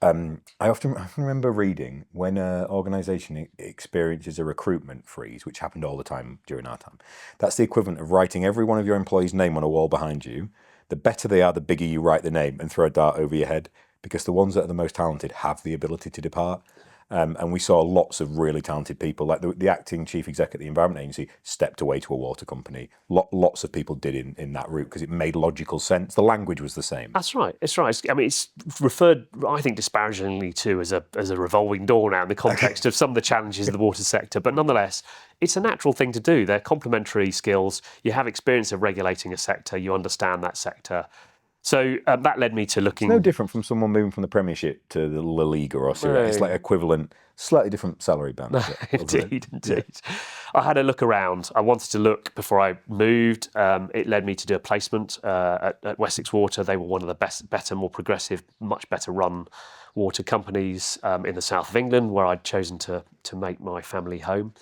I often remember reading when an organisation experiences a recruitment freeze, which happened all the time during our time. That's the equivalent of writing every one of your employees' name on a wall behind you. The better they are, the bigger you write the name and throw a dart over your head. Because the ones that are the most talented have the ability to depart. And we saw lots of really talented people, like the acting chief exec at the Environment Agency stepped away to a water company. Lots of people did in that route because it made logical sense. The language was the same. That's right. It's right. I mean, it's referred, I think, disparagingly to as a revolving door now in the context of some of the challenges of the water sector. But nonetheless, it's a natural thing to do. They're complementary skills. You have experience of regulating a sector. You understand that sector. So that led me to looking. It's no different from someone moving from the Premiership to the La Liga or Serie A. It's like equivalent, slightly different salary band. Indeed. I had a look around. I wanted to look before I moved. It led me to do a placement at Wessex Water. They were one of the better, more progressive, much better run water companies in the south of England, where I'd chosen to make my family home.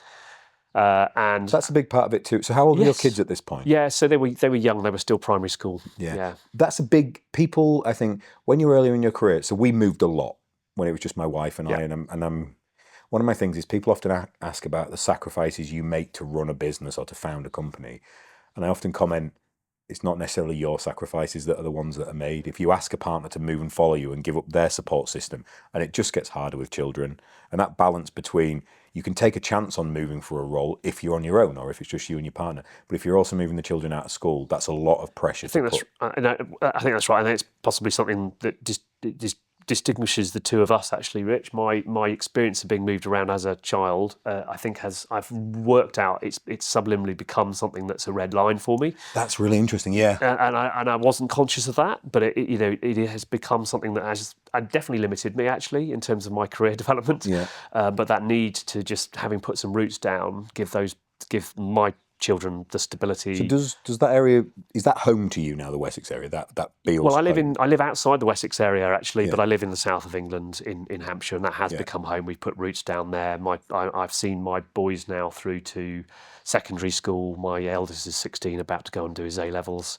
And that's a big part of it too. So how old were your kids at this point? Yeah, so they were young. They were still primary school. Yeah. That's a big people. I think when you were earlier in your career. So we moved a lot when it was just my wife and I. And I'm one of my things is people often ask about the sacrifices you make to run a business or to found a company, and I often comment, it's not necessarily your sacrifices that are the ones that are made. If you ask a partner to move and follow you and give up their support system, and it just gets harder with children, and that balance between you can take a chance on moving for a role if you're on your own or if it's just you and your partner, but if you're also moving the children out of school, that's a lot of pressure. I think that's right. I think it's possibly something that just distinguishes the two of us, actually, Rich. My experience of being moved around as a child, I think I've worked out it's subliminally become something that's a red line for me. That's really interesting. Yeah. And I wasn't conscious of that, but it has become something that has definitely limited me, actually, in terms of my career development. Yeah. But that need to, just having put some roots down, give my children the stability. So does that area, is that home to you now, the Wessex area? That feels. Well, I live outside the Wessex area, actually, but I live in the south of England, in Hampshire, and that has become home. We've put roots down there. I've seen my boys now through to secondary school. My eldest is 16, about to go and do his A-levels,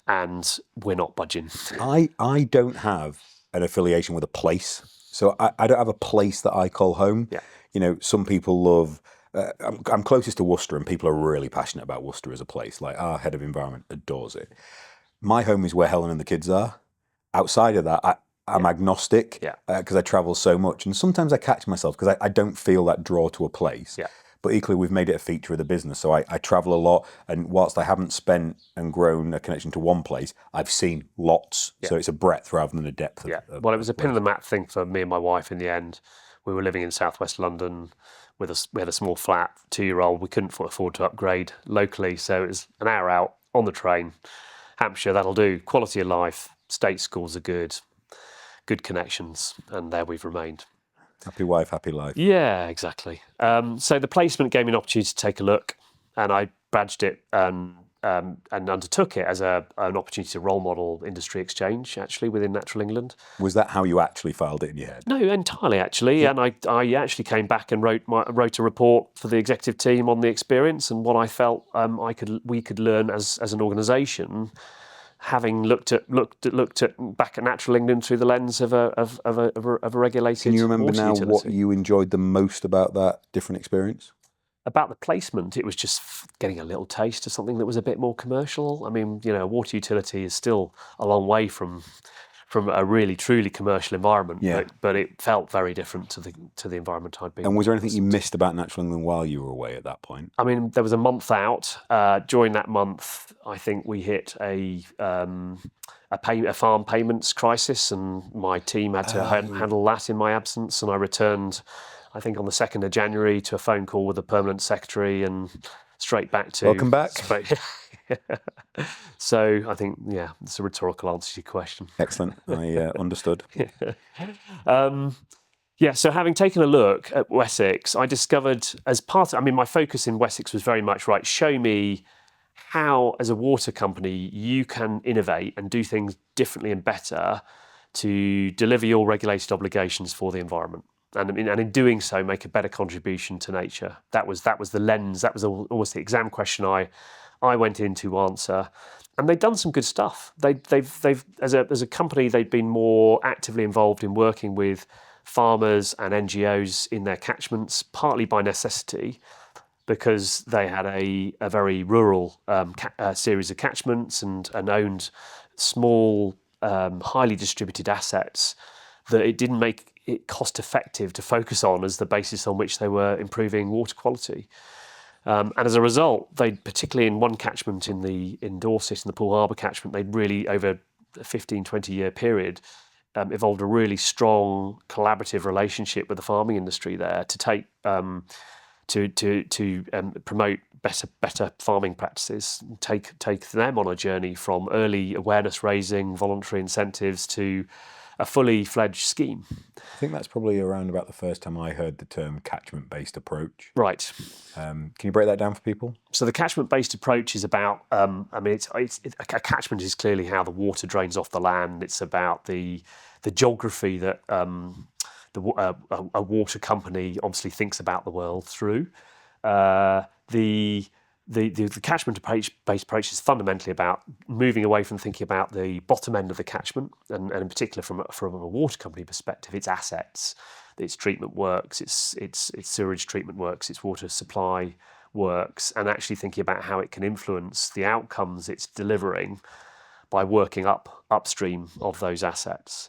and we're not budging. I don't have an affiliation with a place, so I don't have a place that I call home. Yeah. You know, some people love. I'm closest to Worcester, and people are really passionate about Worcester as a place. Like, our head of environment adores it. My home is where Helen and the kids are. Outside of that, I'm agnostic because I travel so much, and sometimes I catch myself because I don't feel that draw to a place. Yeah. But equally, we've made it a feature of the business. So I travel a lot, and whilst I haven't spent and grown a connection to one place, I've seen lots. So it's a breadth rather than a depth. Well, it was a pin of the map thing for me and my wife in the end. We were living in southwest London. We had a small flat, 2-year-old. We couldn't afford to upgrade locally, so it was an hour out on the train. Hampshire, that'll do. Quality of life, state schools are good connections, and there we've remained. Happy wife, happy life. Yeah, exactly. So the placement gave me an opportunity to take a look, and I badged it and undertook it as an opportunity to role model industry exchange, actually, within Natural England. Was that how you actually filed it in your head? No, entirely, actually. And I actually came back and wrote a report for the executive team on the experience and what I felt we could learn as an organisation, having looked at back at Natural England through the lens of a regulated. Can you remember water now utility. what you enjoyed the most about that different experience? About the placement, it was just getting a little taste of something that was a bit more commercial. I mean, a water utility is still a long way from a really truly commercial environment, but it felt very different to the environment I'd been. And was there anything you missed about Natural England while you were away at that point? I mean, there was a month out. During that month, I think we hit a farm payments crisis, and my team had to handle that in my absence. And I returned, I think, on the 2nd of January to a phone call with the permanent secretary, and straight back to welcome back. So I think, it's a rhetorical answer to your question. Excellent. I understood. So having taken a look at Wessex, I discovered my focus in Wessex was very much, show me how, as a water company, you can innovate and do things differently and better to deliver your regulated obligations for the environment. And in doing so, make a better contribution to nature. That was the lens. That was almost the exam question I went in to answer. And they've done some good stuff. They've as a company, they've been more actively involved in working with farmers and NGOs in their catchments, partly by necessity, because they had a very rural series of catchments and owned small, highly distributed assets that it didn't make it cost effective to focus on as the basis on which they were improving water quality. And as a result, they, particularly in one catchment in Dorset, in the Poole Harbour catchment, they'd really, over a 15, 20-year period, evolved a really strong collaborative relationship with the farming industry there to take to promote better farming practices, take them on a journey from early awareness raising, voluntary incentives, to a fully fledged scheme. I think that's probably around about the first time I heard the term catchment-based approach. Right. Can you break that down for people? So the catchment-based approach is about, a catchment is clearly how the water drains off the land. It's about the geography that a water company obviously thinks about the world through. The catchment-based approach is fundamentally about moving away from thinking about the bottom end of the catchment, and in particular from a water company perspective, its assets, its treatment works, its sewage treatment works, its water supply works, and actually thinking about how it can influence the outcomes it's delivering by working upstream of those assets.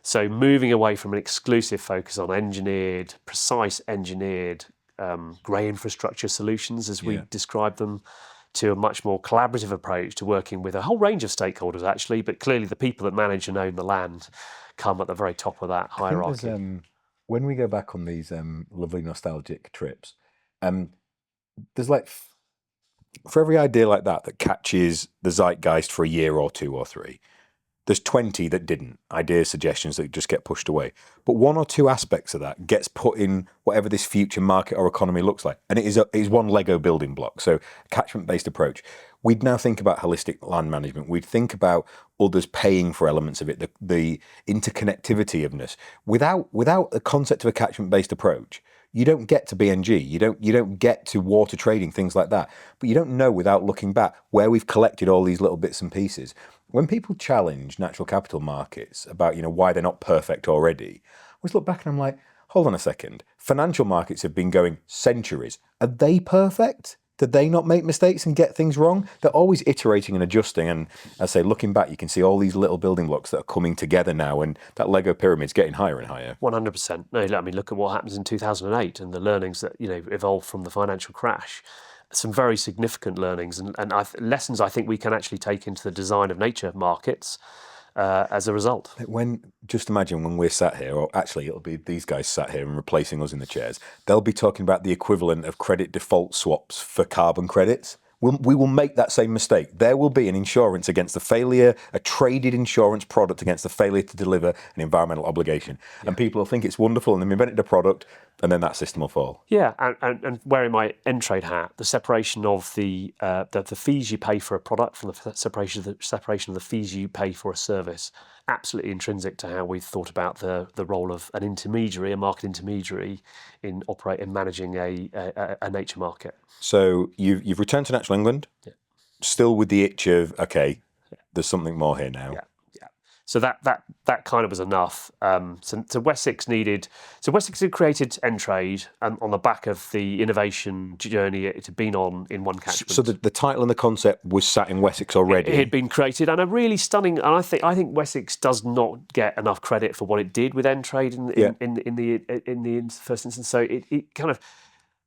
So moving away from an exclusive focus on precise engineered grey infrastructure solutions, as we describe them, to a much more collaborative approach to working with a whole range of stakeholders, actually, but clearly the people that manage and own the land come at the very top of that hierarchy. I think when we go back on these lovely nostalgic trips, there's like, for every idea like that catches the zeitgeist for a year or two or three, there's 20 that didn't. Ideas, suggestions that just get pushed away. But one or two aspects of that gets put in whatever this future market or economy looks like. And it is one Lego building block. So catchment-based approach. We'd now think about holistic land management. We'd think about others paying for elements of it, the interconnectivity of this. Without the concept of a catchment-based approach, you don't get to BNG, you don't get to water trading, things like that. But you don't know without looking back where we've collected all these little bits and pieces. When people challenge natural capital markets about, why they're not perfect already, I always look back and I'm like, hold on a second. Financial markets have been going centuries. Are they perfect? Did they not make mistakes and get things wrong? They're always iterating and adjusting. And as I say, looking back, you can see all these little building blocks that are coming together now, and that Lego pyramid's getting higher and higher. 100%. No, I mean, look at what happens in 2008 and the learnings that, evolved from the financial crash. Some very significant learnings and lessons I think we can actually take into the design of nature markets as a result. Just imagine when we're sat here, or actually it'll be these guys sat here and replacing us in the chairs, they'll be talking about the equivalent of credit default swaps for carbon credits. We will make that same mistake. There will be an insurance against the failure, a traded insurance product against the failure to deliver an environmental obligation. Yeah. And people will think it's wonderful and then invent a product and then that system will fall. Yeah, and wearing my EnTrade hat, the separation of the fees you pay for a product from the separation of the fees you pay for a service, absolutely intrinsic to how we've thought about the role of an intermediary, a market intermediary, in managing a nature market. So you've returned to natural England, still with the itch of, okay, there's something more here now. Yeah. So that kind of was enough. So Wessex had created EnTrade on the back of the innovation journey it had been on in one catchment. So the title and the concept was sat in Wessex already. It had been created, and a really stunning. And I think Wessex does not get enough credit for what it did with EnTrade in the first instance. So it kind of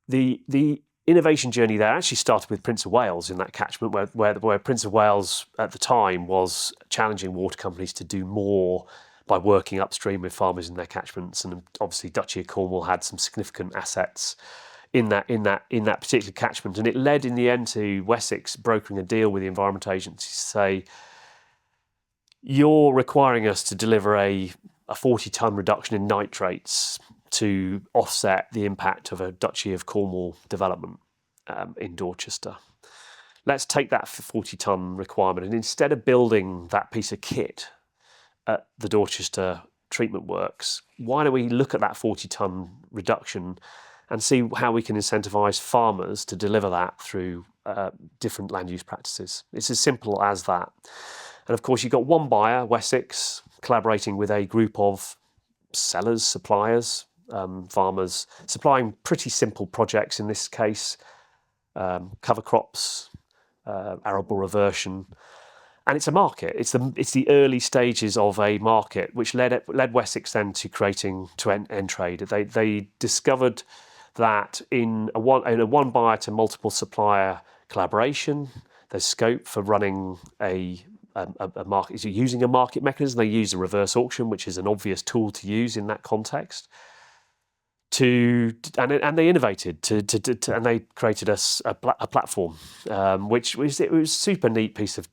the innovation journey there actually started with Prince of Wales in that catchment, where Prince of Wales at the time was challenging water companies to do more by working upstream with farmers in their catchments, and obviously Duchy of Cornwall had some significant assets in that particular catchment, and it led in the end to Wessex brokering a deal with the Environment Agency to say, you're requiring us to deliver a 40-ton reduction in nitrates to offset the impact of a Duchy of Cornwall development in Dorchester. Let's take that 40-ton requirement, and instead of building that piece of kit at the Dorchester treatment works, why don't we look at that 40-ton reduction and see how we can incentivise farmers to deliver that through different land use practices. It's as simple as that. And of course, you've got one buyer, Wessex, collaborating with a group of sellers, suppliers, farmers, supplying pretty simple projects in this case, cover crops, arable reversion, and it's a market. It's the early stages of a market, which led Wessex then to creating EnTrade. They discovered that in a one buyer to multiple supplier collaboration, there's scope for running a market, using a market mechanism. They use a reverse auction, which is an obvious tool to use in that context. And they innovated and they created a platform, which was a super neat piece of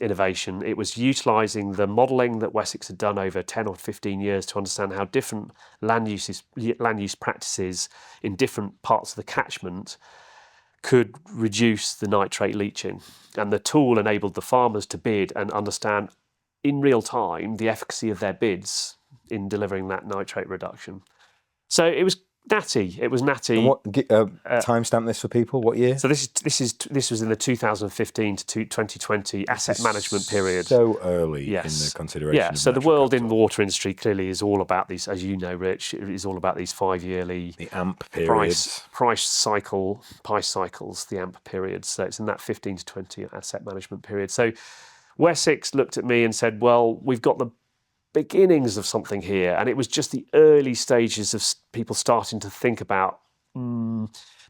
innovation. It was utilising the modelling that Wessex had done over 10 or 15 years to understand how different land use practices in different parts of the catchment could reduce the nitrate leaching. And the tool enabled the farmers to bid and understand in real time the efficacy of their bids in delivering that nitrate reduction. So it was natty. It was natty. And what timestamp this for people? What year? So this was in the 2015 to 2020 asset management period. So early in the consideration. Yeah. So the world in the water industry clearly is all about these, as you know, Rich, it is all about these 5-yearly the AMP periods, price cycles, the AMP periods. So it's in that 15 to 20 asset management period. So Wessex looked at me and said, "Well, we've got the beginnings of something here," and it was just the early stages of people starting to think about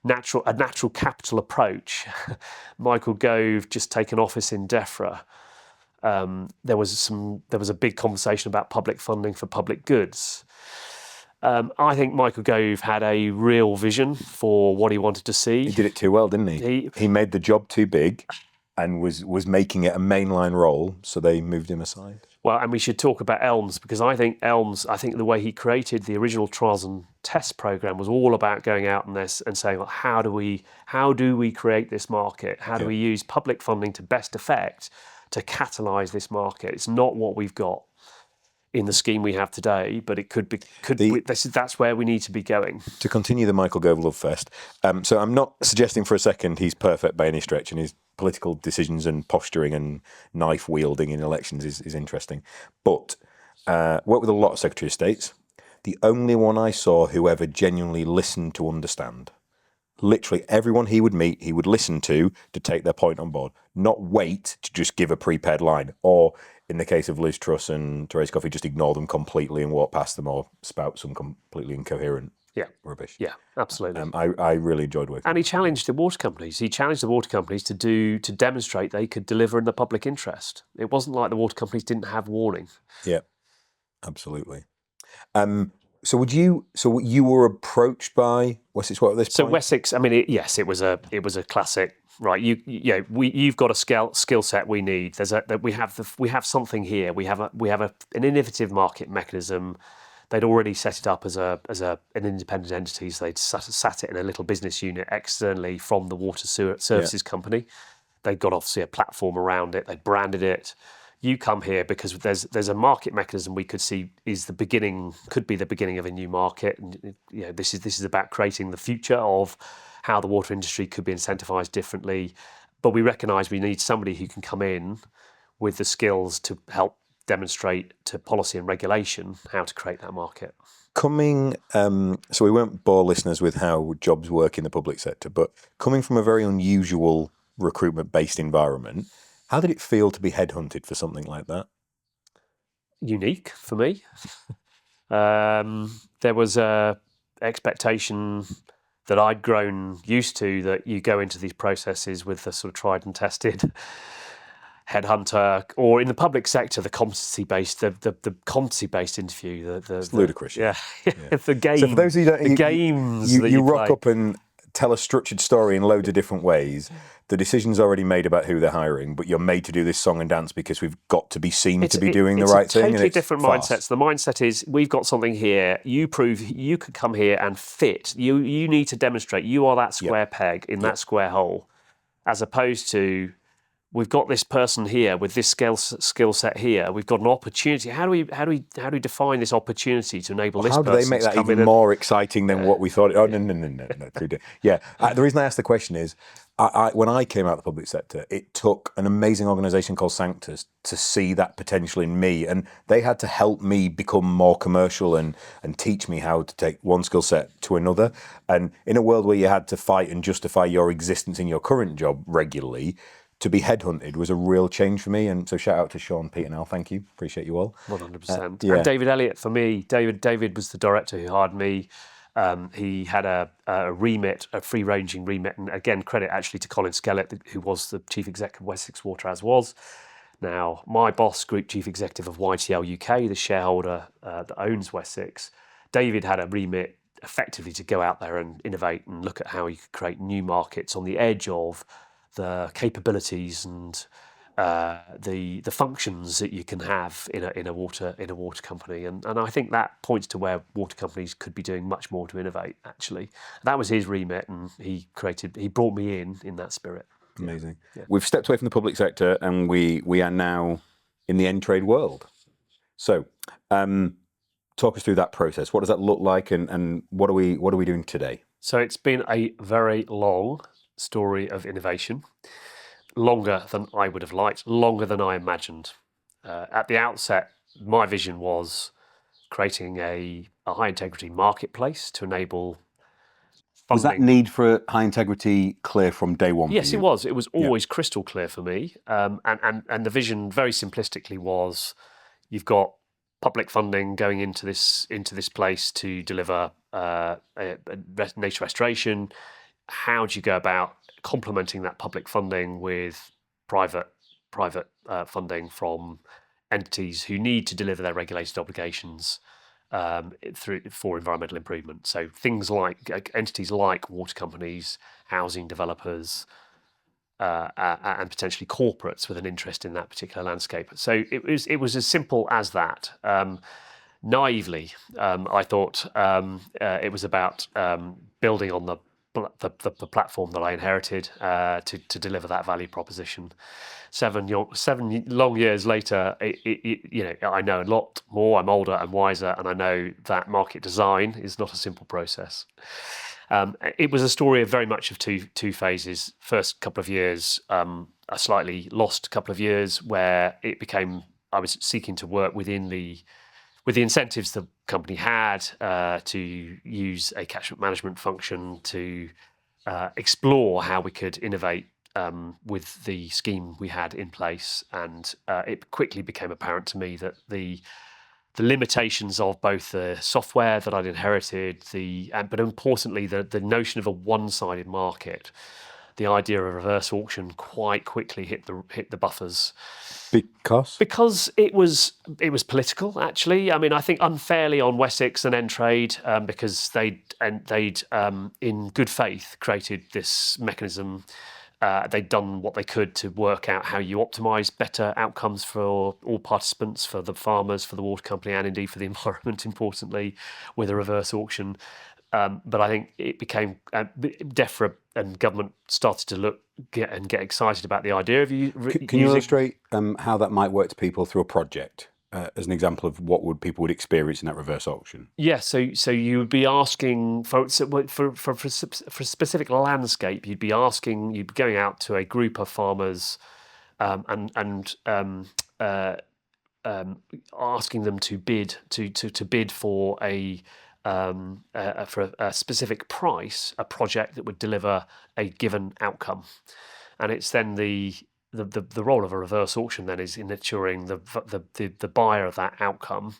a natural capital approach. Michael Gove just taken office in DEFRA. There was a big conversation about public funding for public goods. I think Michael Gove had a real vision for what he wanted to see. He did it too well, didn't he? He made the job too big and was making it a mainline role, so they moved him aside. Well, and we should talk about ELMS, because I think the way he created the original trials and test program was all about going out and saying, well, how do we create this market? How do we use public funding to best effect to catalyse this market? It's not what we've got in the scheme we have today, but it could be. That's where we need to be going. To continue the Michael Gove love fest, so I'm not suggesting for a second he's perfect by any stretch, and his political decisions and posturing and knife wielding in elections is interesting. But worked with a lot of Secretary of States. The only one I saw who ever genuinely listened to understand. Literally everyone he would meet, he would listen to take their point on board, not wait to just give a prepared line, or in the case of Liz Truss and Theresa Coffey, just ignore them completely and walk past them or spout some completely incoherent rubbish. Yeah, absolutely. I really enjoyed working. And he challenged the water companies. He challenged the water companies to demonstrate they could deliver in the public interest. It wasn't like the water companies didn't have warning. Yeah, absolutely. So you were approached by Wessex Water at this point? So Wessex, I mean, it was a classic. Right, you've got a skill set we need. We have something here. We have an innovative market mechanism. They'd already set it up as an independent entity. So they'd sat it in a little business unit externally from the water services company. They'd got obviously a platform around it. They'd branded it. You come here because there's a market mechanism we could see could be the beginning of a new market. And this is about creating the future of how the water industry could be incentivised differently. But we recognise we need somebody who can come in with the skills to help demonstrate to policy and regulation how to create that market. So we won't bore listeners with how jobs work in the public sector, but coming from a very unusual recruitment-based environment, how did it feel to be headhunted for something like that? Unique for me. There was a expectation that I'd grown used to, that you go into these processes with the sort of tried and tested headhunter, or in the public sector, the competency-based interview. It's ludicrous. Yeah. The game. So for those of you who games you rock up and tell a structured story in loads of different ways. The decision's already made about who they're hiring, but you're made to do this song and dance because we've got to be seen to be doing the right thing. It's a totally different mindset. So the mindset is, we've got something here. You prove you could come here and fit. You need to demonstrate you are that square peg in that square hole, as opposed to, we've got this person here with this skill set here. We've got an opportunity. How do we define this opportunity to enable this person to come in? How do they make that even more exciting than what we thought? Oh, no. Yeah. The reason I asked the question is, when I came out of the public sector, it took an amazing organisation called Sanctus to see that potential in me, and they had to help me become more commercial and teach me how to take one skill set to another. And in a world where you had to fight and justify your existence in your current job regularly, to be headhunted was a real change for me. And so shout out to Sean, Pete and Al, thank you. Appreciate you all. 100%. And David Elliott, for me, David was the director who hired me. He had a remit, a free-ranging remit, and again, credit actually to Colin Skellett, who was the chief executive of Wessex Water, as was. Now, my boss, group chief executive of YTL UK, the shareholder that owns Wessex, David had a remit effectively to go out there and innovate and look at how you could create new markets on the edge of the capabilities and the functions that you can have in a water company, and I think that points to where water companies could be doing much more to innovate. Actually, that was his remit, and he brought me in that spirit. Amazing. Yeah. We've stepped away from the public sector, and we are now in the EnTrade world. So, talk us through that process. What does that look like, and what are we doing today? So it's been a very long story of innovation. Longer than I would have liked, longer than I imagined. At the outset, my vision was creating a high integrity marketplace to enable funding. Was that need for high integrity clear from day one? Yes, it was. It was always crystal clear for me. And the vision, very simplistically, was you've got public funding going into this place to deliver nature restoration. how do you go about complementing that public funding with private funding from entities who need to deliver their regulated obligations for environmental improvement. So things like entities like water companies, housing developers, and potentially corporates with an interest in that particular landscape. So it was as simple as that. Naively, I thought it was about building on the platform that I inherited to deliver that value proposition. 7 long years later, I know a lot more. I'm older and wiser, and I know that market design is not a simple process. It was a story of very much of two phases. First couple of years, a slightly lost couple of years, where it became I was seeking to work with the incentives the company had to use a catchment management function to explore how we could innovate with the scheme we had in place. And it quickly became apparent to me that the limitations of both the software that I'd inherited, but importantly, the notion of a one-sided market, the idea of reverse auction quite quickly hit the buffers. Because it was political, actually. I mean, I think unfairly on Wessex and EnTrade, because they'd in good faith created this mechanism. They'd done what they could to work out how you optimise better outcomes for all participants, for the farmers, for the water company, and indeed for the environment, importantly, with a reverse auction. But I think it became DEFRA and government started to get excited about the idea of Can you illustrate how that might work to people through a project? As an example of what people would experience in that reverse auction. Yeah, so you would be asking for a specific landscape. You'd be going out to a group of farmers, and asking them to bid for a specific price, a project that would deliver a given outcome, and it's then the role of a reverse auction then is in ensuring the buyer of that outcome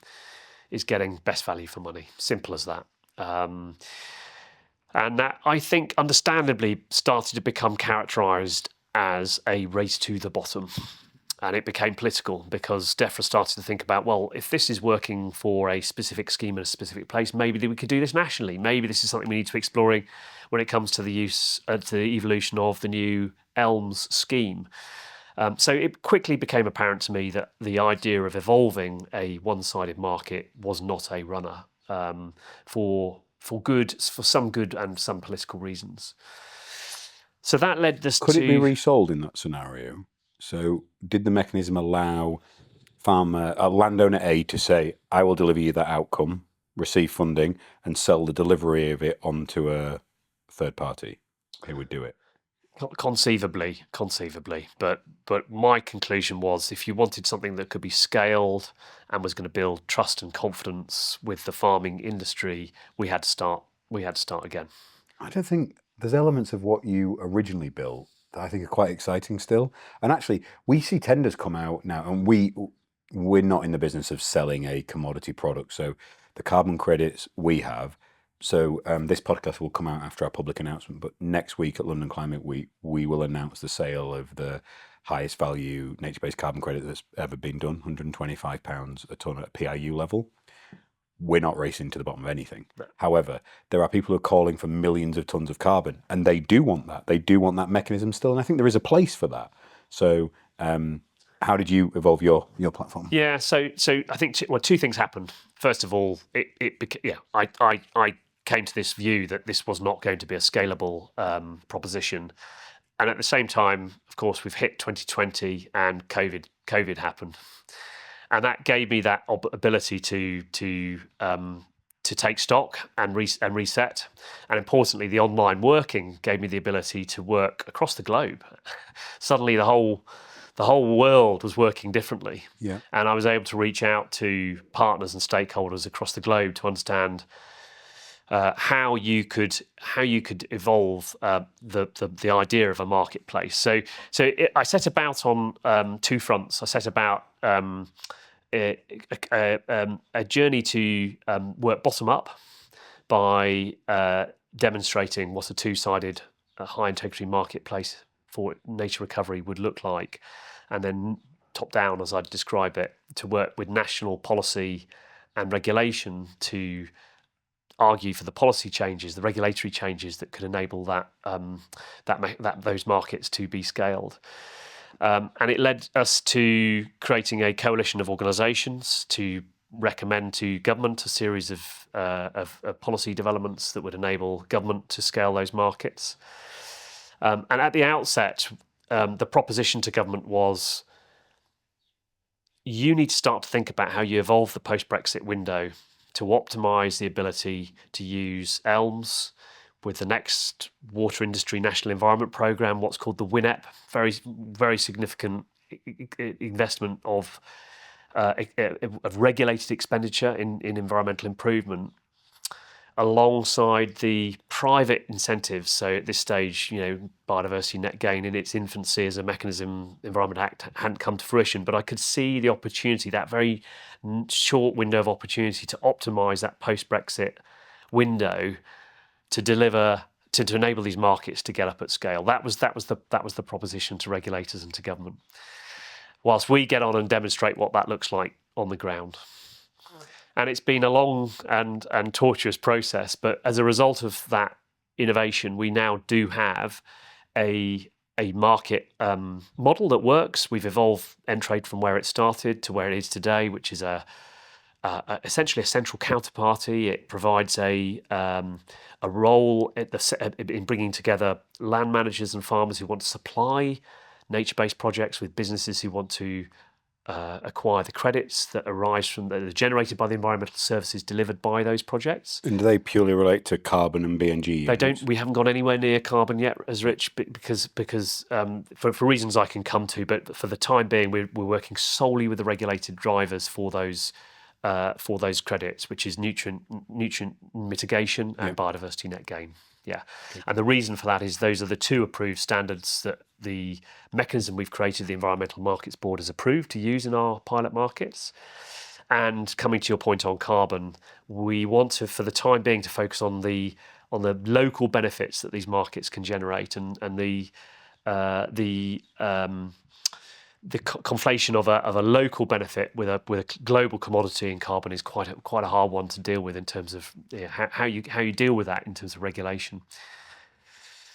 is getting best value for money. Simple as that. And that, I think, understandably started to become characterised as a race to the bottom. And it became political because DEFRA started to think about, well, if this is working for a specific scheme in a specific place, maybe we could do this nationally. Maybe this is something we need to be exploring when it comes to the evolution of the new ELMS scheme. So it quickly became apparent to me that the idea of evolving a one-sided market was not a runner for some good and some political reasons. So that led us Could it be resold in that scenario? So did the mechanism allow landowner A to say, I will deliver you that outcome, receive funding, and sell the delivery of it onto a third party who would do it? Conceivably, but my conclusion was if you wanted something that could be scaled and was going to build trust and confidence with the farming industry, we had to start again. I don't think there's elements of what you originally built that I think are quite exciting still. And actually, we see tenders come out now, and we're not in the business of selling a commodity product. So the carbon credits we have. So this podcast will come out after our public announcement, but next week at London Climate Week, we will announce the sale of the highest value nature-based carbon credit that's ever been done, £125 a tonne at PIU level. We're not racing to the bottom of anything. Right. However, there are people who are calling for millions of tonnes of carbon, and they do want that. They do want that mechanism still, and I think there is a place for that. So how did you evolve your platform? Yeah, so I think two things happened. First of all, I came to this view that this was not going to be a scalable proposition, and at the same time, of course, we've hit 2020 and COVID happened, and that gave me that ability to take stock and reset, and importantly, the online working gave me the ability to work across the globe. Suddenly, the whole world was working differently. Yeah. And I was able to reach out to partners and stakeholders across the globe to understand how you could evolve the idea of a marketplace. So I set about on two fronts. I set about a journey to work bottom up by demonstrating what a two-sided high integrity marketplace for nature recovery would look like, and then top down, as I'd describe it, to work with national policy and regulation to argue for the policy changes, the regulatory changes that could enable those markets to be scaled. And it led us to creating a coalition of organisations to recommend to government a series of policy developments that would enable government to scale those markets. And at the outset, the proposition to government was, you need to start to think about how you evolve the post-Brexit window to optimise the ability to use ELMS with the next Water Industry National Environment Programme, what's called the WINEP, very significant investment of regulated expenditure in environmental improvement, alongside the private incentives. So at this stage, biodiversity net gain in its infancy as a mechanism, Environment Act hadn't come to fruition, but I could see the opportunity, that very short window of opportunity to optimise that post-Brexit window to deliver, to enable these markets to get up at scale. That was the proposition to regulators and to government, whilst we get on and demonstrate what that looks like on the ground. And it's been a long and tortuous process, but as a result of that innovation, we now do have a market model that works. We've evolved EnTrade from where it started to where it is today, which is essentially a central counterparty. It provides a role in bringing together land managers and farmers who want to supply nature-based projects with businesses who want to acquire the credits that arise that are generated by the environmental services delivered by those projects. And do they purely relate to carbon and BNG? They don't. We haven't gone anywhere near carbon yet, as Rich, because for reasons I can come to. But for the time being, we're working solely with the regulated drivers for those credits, which is nutrient mitigation and biodiversity net gain. Yeah, and the reason for that is those are the two approved standards that the mechanism we've created, the Environmental Markets Board, has approved to use in our pilot markets. And coming to your point on carbon, we want to, for the time being, to focus on the local benefits that these markets can generate, and the conflation of a local benefit with a global commodity in carbon is quite a hard one to deal with in terms of how you deal with that in terms of regulation.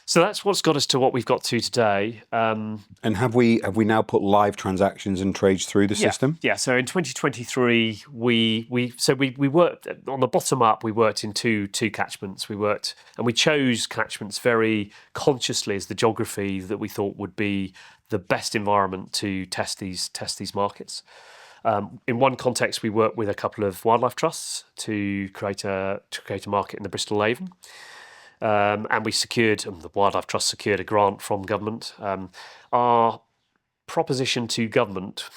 So that's what's got us to what we've got to today. And have we now put live transactions and trades through the system? Yeah. So in 2023, we worked on the bottom up. We worked in two catchments. We chose catchments very consciously as the geography that we thought would be the best environment to test these markets. In one context, we worked with a couple of wildlife trusts to create a market in the Bristol Avon. And the Wildlife Trust secured a grant from government. Our proposition to government,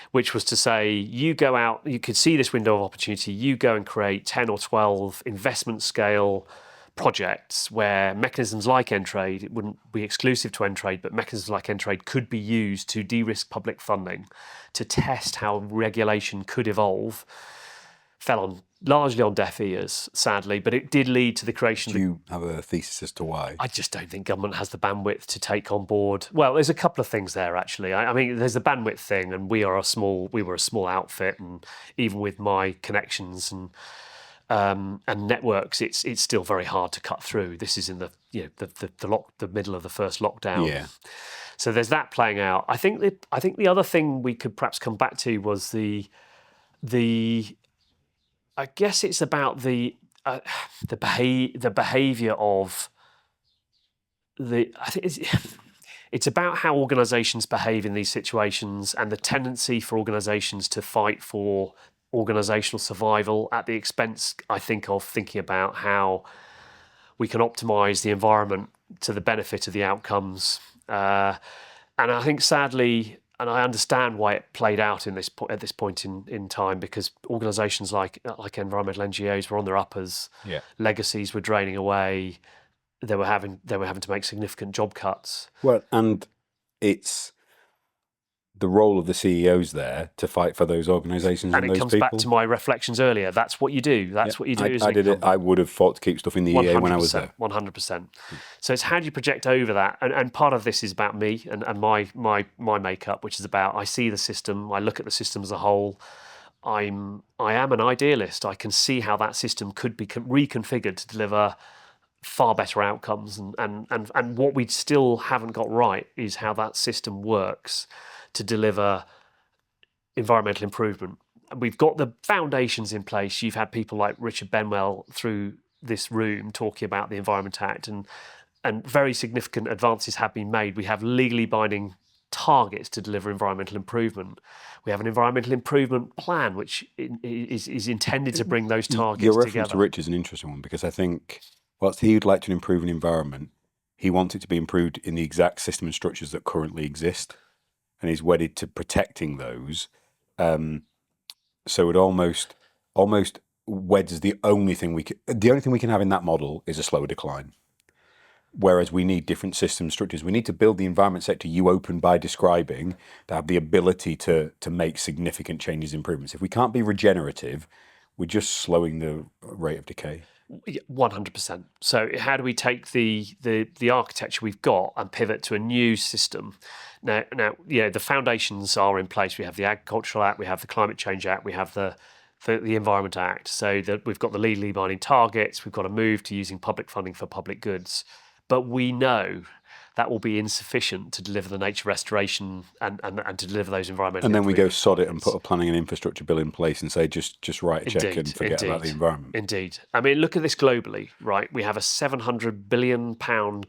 which was to say, you go out, you could see this window of opportunity, you go and create 10 or 12 investment scale projects where mechanisms like EnTrade, it wouldn't be exclusive to EnTrade, but mechanisms like EnTrade could be used to de-risk public funding, to test how regulation could evolve, fell largely on deaf ears, sadly, but it did lead to the creation. Do you have a thesis as to why? I just don't think government has the bandwidth to take on board. Well, there's a couple of things there, actually. I mean, there's the bandwidth thing, and we were a small outfit, and even with my connections and networks, it's still very hard to cut through. This is in the middle of the first lockdown. Yeah. So there's that playing out. I think the other thing we could perhaps come back to was the I guess it's about the behaviour of the. I think it's about how organisations behave in these situations, and the tendency for organisations to fight for organisational survival at the expense, I think, of thinking about how we can optimise the environment to the benefit of the outcomes. And I think, sadly, and I understand why it played out at this point in time, because organisations like environmental NGOs were on their uppers. Yeah. Legacies were draining away. They were having to make significant job cuts. Well, and it's the role of the CEOs there to fight for those organisations and it those comes people. back to my reflections earlier. That's what you do. That's what you do. I did it. I would have fought to keep stuff in the EA when I was there. 100%. So it's how do you project over that? And part of this is about me and my makeup, which is about I see the system, I look at the system as a whole. I am an idealist. I can see how that system could be reconfigured to deliver far better outcomes. And what we still haven't got right is how that system works to deliver environmental improvement. We've got the foundations in place. You've had people like Richard Benwell through this room talking about the Environment Act, and very significant advances have been made. We have legally binding targets to deliver environmental improvement. We have an environmental improvement plan, which is intended to bring those targets together. Your reference to Rich is an interesting one, because I think whilst he would like to improve an environment, he wants it to be improved in the exact system and structures that currently exist, and he's wedded to protecting those. So it almost weds the only thing we can have in that model is a slower decline. Whereas we need different system structures. We need to build the environment sector you opened by describing to have the ability to make significant changes, improvements. If we can't be regenerative, we're just slowing the rate of decay. 100%. So how do we take the architecture we've got and pivot to a new system? Now, the foundations are in place. We have the Agricultural Act, we have the Climate Change Act, we have the Environment Act. So that we've got the legally binding targets. We've got to move to using public funding for public goods. But we know that will be insufficient to deliver the nature restoration and to deliver those environmental. And then we go sod it and put a planning and infrastructure bill in place and say just write a check and forget about the environment. Indeed. I mean, look at this globally, right? We have a £700 billion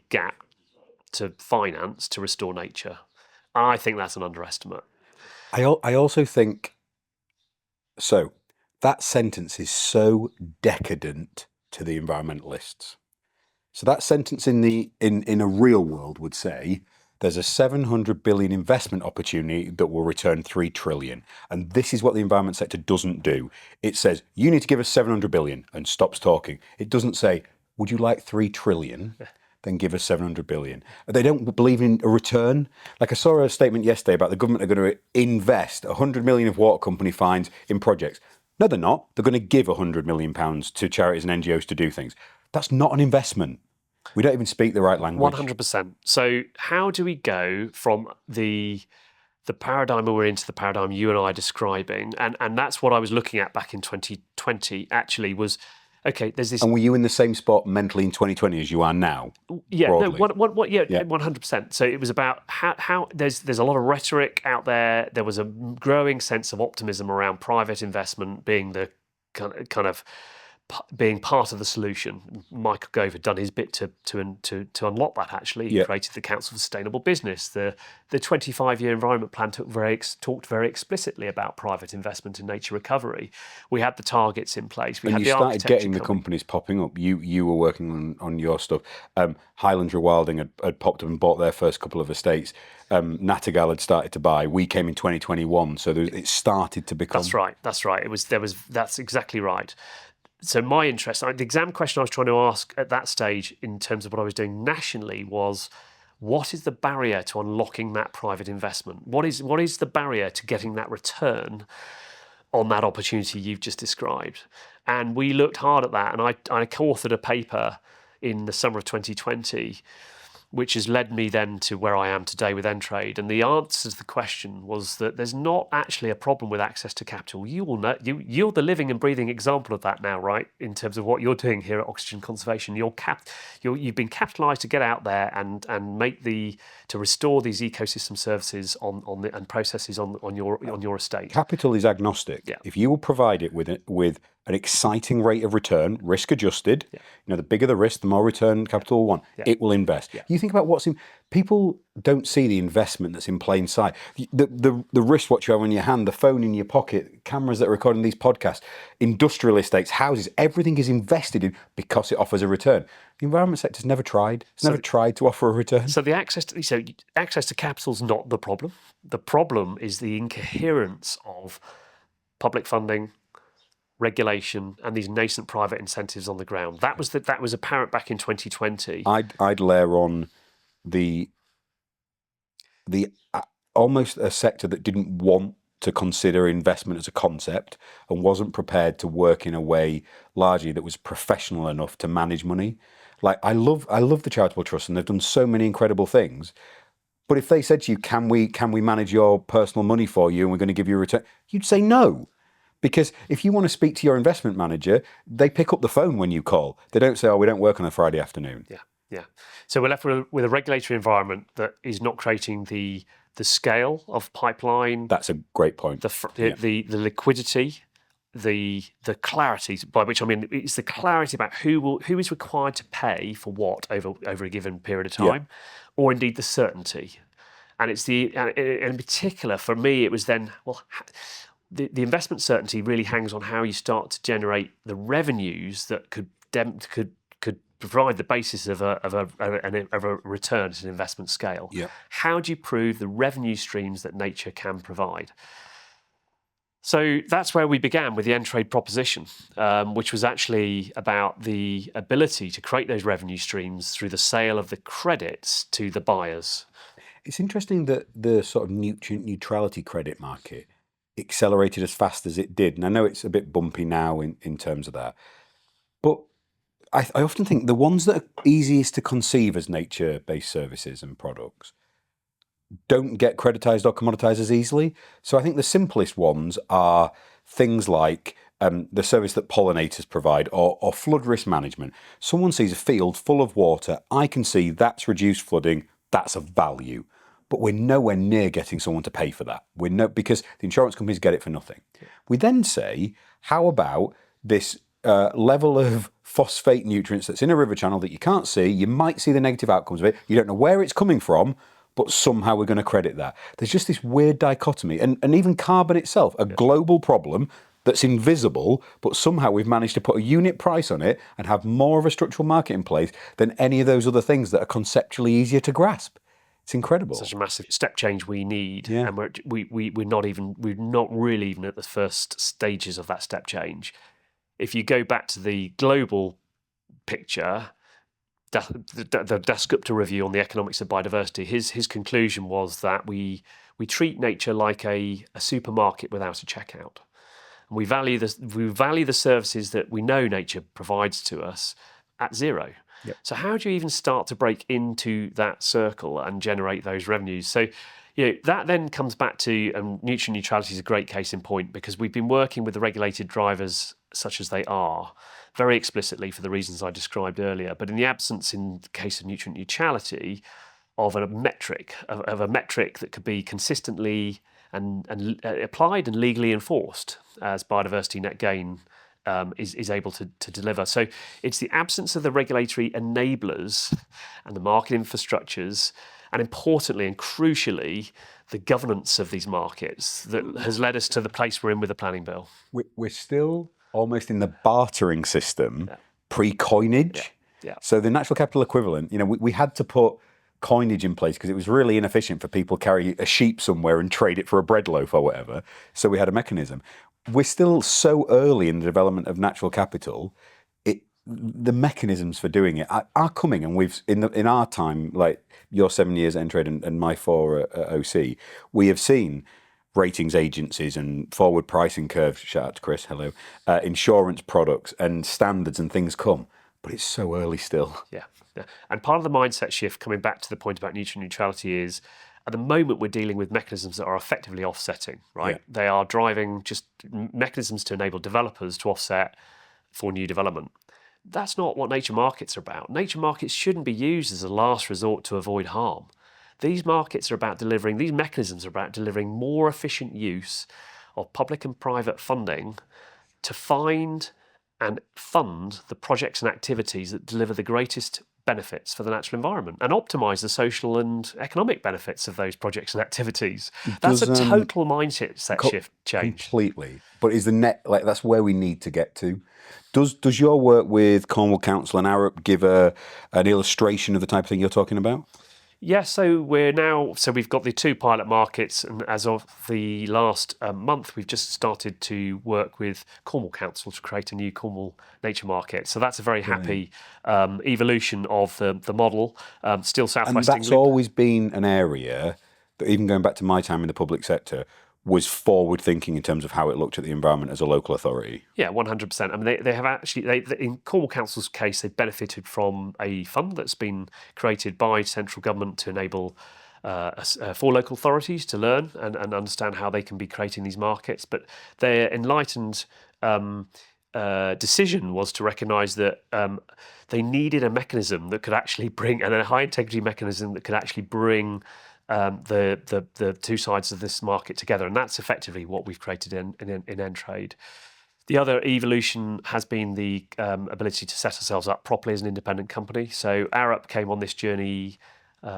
gap to finance to restore nature. I think that's an underestimate. I also think so. That sentence is so decadent to the environmentalists. So that sentence in a real world would say there's a 700 billion investment opportunity that will return 3 trillion. And this is what the environment sector doesn't do. It says, you need to give us 700 billion and stops talking. It doesn't say, would you like 3 trillion? Then give us 700 billion. They don't believe in a return. Like I saw a statement yesterday about the government are going to invest 100 million of water company fines in projects. No, they're not. They're going to give 100 million pounds to charities and NGOs to do things. That's not an investment. We don't even speak the right language. 100%. So how do we go from the paradigm we're into the paradigm you and I are describing? And that's what I was looking at back in 2020, actually, was, okay, there's this... And were you in the same spot mentally in 2020 as you are now? Yeah, broadly? no, yeah, 100%. So it was about how there's a lot of rhetoric out there. There was a growing sense of optimism around private investment being the kind of being part of the solution. Michael Gove had done his bit to unlock that. Actually, he created the Council for Sustainable Business. The 25-year environment plan talked very explicitly about private investment in nature recovery. We had the targets in place. We had the started getting the companies popping up. You were working on your stuff. Highlands Rewilding had popped up and bought their first couple of estates. Nattergal had started to buy. We came in 2021, so it started to become. That's right. That's exactly right. So my interest, the exam question I was trying to ask at that stage in terms of what I was doing nationally was, what is the barrier to unlocking that private investment? What is the barrier to getting that return on that opportunity you've just described? And we looked hard at that, and I co-authored a paper in the summer of 2020, which has led me then to where I am today with EnTrade. And the answer to the question was that there's not actually a problem with access to capital. You will know, you're the living and breathing example of that now, right? In terms of what you're doing here at Oxygen Conservation, you've been capitalised to get out there and to restore these ecosystem services and processes on your estate. Capital is agnostic. Yeah. If you will provide it with an exciting rate of return, risk adjusted, the bigger the risk, the more return capital will want. It will invest. You think about people don't see the investment that's in plain sight. The wristwatch you have on your hand, the phone in your pocket, cameras that are recording these podcasts, industrial estates, houses, everything is invested in because it offers a return. The environment sector's never tried. It's never tried to offer a return. So access to capital is not the problem. The problem is the incoherence of public funding, regulation, and these nascent private incentives on the ground. That was apparent back in 2020. I'd layer on the almost a sector that didn't want to consider investment as a concept and wasn't prepared to work in a way largely that was professional enough to manage money. Like I love the charitable trust, and they've done so many incredible things. But if they said to you, can we manage your personal money for you and we're going to give you a return, you'd say no. Because if you want to speak to your investment manager, they pick up the phone when you call. They don't say, oh, we don't work on a Friday afternoon. Yeah. So we're left with a regulatory environment that is not creating the scale of pipeline. That's a great point. The liquidity, the clarity, by which I mean it's the clarity about who is required to pay for what over a given period of time, or indeed the certainty. And it's in particular for me, it was then the investment certainty really hangs on how you start to generate the revenues that could provide the basis of a return at an investment scale. Yeah. How do you prove the revenue streams that nature can provide? So that's where we began with the EnTrade proposition, which was actually about the ability to create those revenue streams through the sale of the credits to the buyers. It's interesting that the sort of nutrient neutrality credit market accelerated as fast as it did. And I know it's a bit bumpy now in terms of that. But I often think the ones that are easiest to conceive as nature-based services and products don't get creditized or commoditized as easily. So I think the simplest ones are things like the service that pollinators provide or flood risk management. Someone sees a field full of water. I can see that's reduced flooding. That's of value. But we're nowhere near getting someone to pay for that. Because the insurance companies get it for nothing. We then say, how about this level of phosphate nutrients that's in a river channel that you can't see? You might see the negative outcomes of it. You don't know where it's coming from, but somehow we're going to credit that. There's just this weird dichotomy. And even carbon itself, a global problem that's invisible, but somehow we've managed to put a unit price on it and have more of a structural market in place than any of those other things that are conceptually easier to grasp. It's incredible. Such a massive step change we need, Yeah. and we're not really even at the first stages of that step change. If you go back to the global picture, the Dasgupta review on the economics of biodiversity, his conclusion was that we treat nature like a supermarket without a checkout, and we value the services that we know nature provides to us at zero. Yep. So how do you even start to break into that circle and generate those revenues? So, that then comes back to, and nutrient neutrality is a great case in point, because we've been working with the regulated drivers, such as they are, very explicitly for the reasons I described earlier. But in the absence, in the case of nutrient neutrality, of a metric that could be consistently and applied and legally enforced, as biodiversity net gain is able to deliver. So it's the absence of the regulatory enablers and the market infrastructures, and importantly and crucially, the governance of these markets that has led us to the place we're in with the planning bill. We're still almost in the bartering system pre-coinage. Yeah. So the natural capital equivalent, we had to put coinage in place because it was really inefficient for people to carry a sheep somewhere and trade it for a bread loaf or whatever. So we had a mechanism. We're still so early in the development of natural capital. The mechanisms for doing it are coming, and we've in our time, like your 7 years at EnTrade and my 4 at OC, we have seen ratings agencies and forward pricing curves. Shout out to Chris, hello. Insurance products and standards and things come, but it's so early still. Yeah. And part of the mindset shift, coming back to the point about nutrient neutrality, is at the moment we're dealing with mechanisms that are effectively offsetting, right? Yeah. They are driving just mechanisms to enable developers to offset for new development. That's not what nature markets are about. Nature markets shouldn't be used as a last resort to avoid harm. These mechanisms are about delivering more efficient use of public and private funding to find and fund the projects and activities that deliver the greatest benefits for the natural environment and optimize the social and economic benefits of those projects and activities. That's a total mindset shift change. Completely. But is the net, that's where we need to get to. Does your work with Cornwall Council and Arup give an illustration of the type of thing you're talking about? Yeah, so we've got the 2 pilot markets, and as of the last month, we've just started to work with Cornwall Council to create a new Cornwall nature market. So that's a very happy evolution of the model. Still South West England. And that's always been an area that even going back to my time in the public sector was forward thinking in terms of how it looked at the environment as a local authority. Yeah, 100%. I mean, they have actually, in Cornwall Council's case, they've benefited from a fund that's been created by central government to enable for local authorities to learn and understand how they can be creating these markets. But their enlightened decision was to recognise that they needed a mechanism that could actually bring, and a high integrity mechanism that could actually bring the two sides of this market together, and that's effectively what we've created in EnTrade. The other evolution has been the ability to set ourselves up properly as an independent company. So Arup came on this journey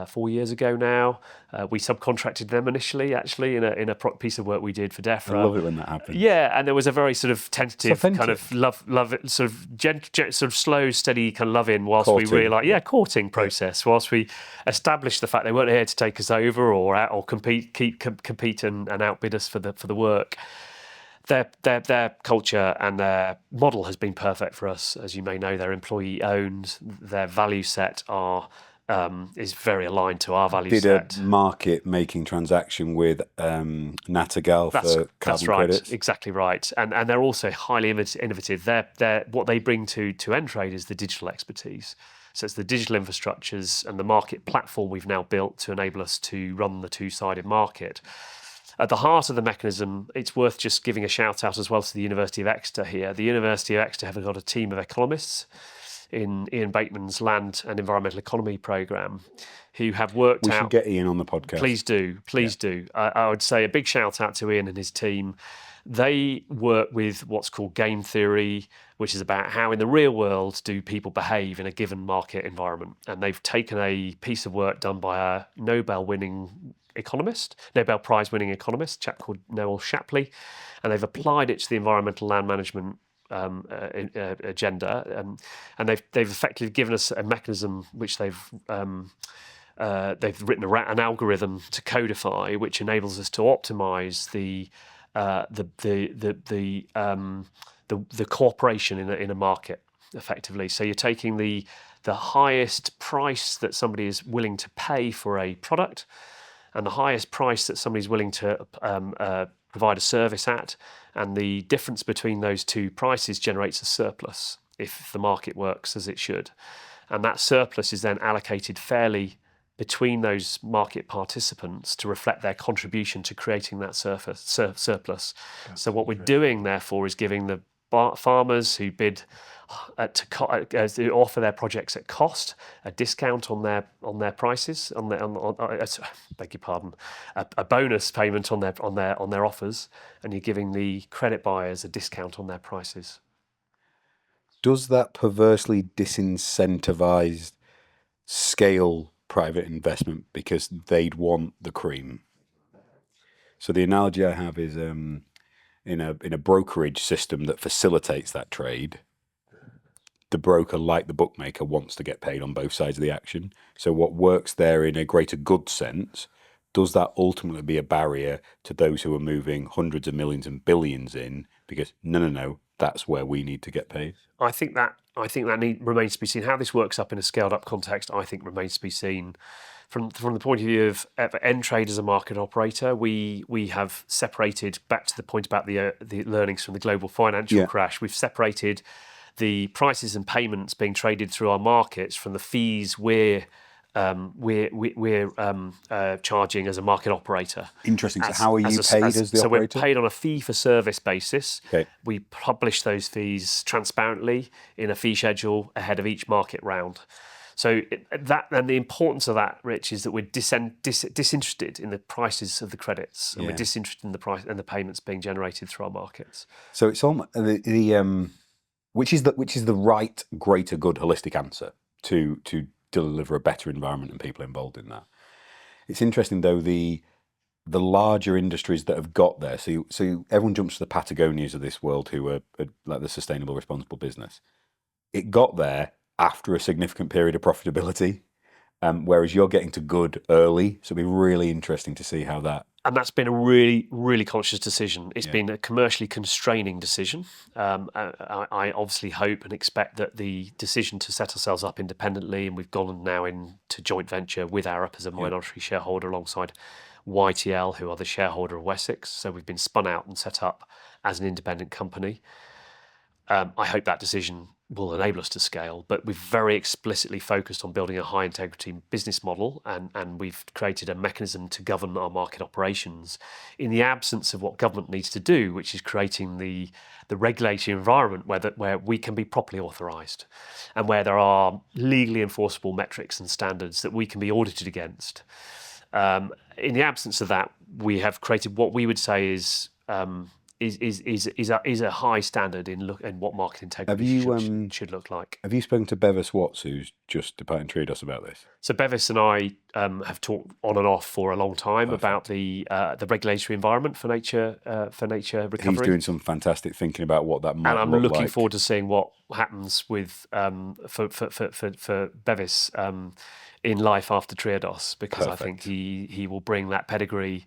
4 years ago now. We subcontracted them initially, actually, in a piece of work we did for DEFRA. I love it when that happens. Yeah, and there was a very sort of tentative kind of love, sort of slow, steady kind of love-in whilst Courting. we realised, courting process, whilst we established the fact they weren't here to take us over or compete and outbid us for the work. Their culture and their model has been perfect for us. As you may know, they're employee owned. Their value set is very aligned to our value set. Did a market making transaction with Nattergal for carbon credits. Exactly right. And they're also highly innovative. They're what they bring to EnTrade is the digital expertise. So it's the digital infrastructures and the market platform we've now built to enable us to run the two-sided market. At the heart of the mechanism, it's worth just giving a shout out as well to the University of Exeter here. The University of Exeter have got a team of economists in Ian Bateman's Land and Environmental Economy programme who have worked out... We should get Ian on the podcast. Please do. I would say a big shout out to Ian and his team. They work with what's called game theory, which is about how in the real world do people behave in a given market environment. And they've taken a piece of work done by a Nobel Prize winning economist, a chap called Noel Shapley, and they've applied it to the environmental land management agenda, and they've effectively given us a mechanism which they've written an algorithm to codify, which enables us to optimize the cooperation in a market effectively. So you're taking the highest price that somebody is willing to pay for a product, and the highest price that somebody's willing to provide a service at, and the difference between those two prices generates a surplus if the market works as it should. And that surplus is then allocated fairly between those market participants to reflect their contribution to creating that surplus. So what we're doing, therefore, is giving the farmers who bid to offer their projects at cost a discount on their prices, beg your pardon, a bonus payment on their offers, and you're giving the credit buyers a discount on their prices. Does that perversely disincentivize scale private investment because they'd want the cream? So the analogy I have is in a brokerage system that facilitates that trade, the broker, like the bookmaker, wants to get paid on both sides of the action. So what works there in a greater good sense, does that ultimately be a barrier to those who are moving hundreds of millions and billions in? Because no, that's where we need to get paid. I think that remains to be seen. How this works up in a scaled up context, I think, remains to be seen. From the point of view of EnTrade as a market operator, we have separated, back to the point about the learnings from the global financial crash, we've separated the prices and payments being traded through our markets from the fees we're charging as a market operator. Interesting. So how are you paid as the operator? So we're paid on a fee-for-service basis. Okay. We publish those fees transparently in a fee schedule ahead of each market round. So the importance of that, Rich, is that we're disinterested in the prices of the credits, and we're disinterested in the price and the payments being generated through our markets. So it's almost which is the right greater good holistic answer to deliver a better environment and people involved in that. It's interesting though, the larger industries that have got there. So everyone jumps to the Patagonias of this world who are like the sustainable, responsible business. It got there after a significant period of profitability, whereas you're getting to good early. So it'll be really interesting to see how that. And that's been a really, really conscious decision. It's been a commercially constraining decision. I obviously hope and expect that the decision to set ourselves up independently, and we've gone now into joint venture with Arup as a minority shareholder alongside YTL, who are the shareholder of Wessex. So we've been spun out and set up as an independent company. I hope that decision will enable us to scale, but we've very explicitly focused on building a high integrity business model, and we've created a mechanism to govern our market operations in the absence of what government needs to do, which is creating the regulatory environment where we can be properly authorised and where there are legally enforceable metrics and standards that we can be audited against. In the absence of that, we have created what we would say is a high standard in what market integrity should look like. Have you spoken to Bevis Watts, who's just departing Trade about this? So Bevis and I have talked on and off for a long time about the regulatory environment for nature recovery. He's doing some fantastic thinking about what that might look like. And I'm looking forward to seeing what happens with for Bevis in life after Triodos, because I think he will bring that pedigree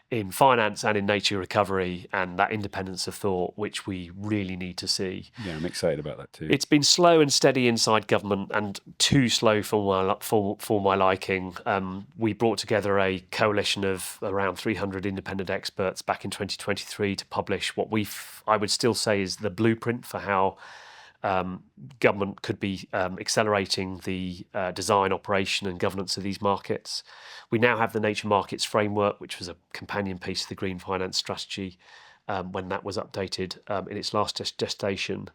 in finance and in nature recovery and that independence of thought, which we really need to see. Yeah, I'm excited about that too. It's been slow and steady inside government, and too slow for my liking. We brought together a coalition of around 300 independent experts back in 2023 to publish what I would still say is the blueprint for how government could be accelerating the design, operation and governance of these markets. We now have the Nature Markets Framework, which was a companion piece to the Green Finance Strategy when that was updated in its last gestation.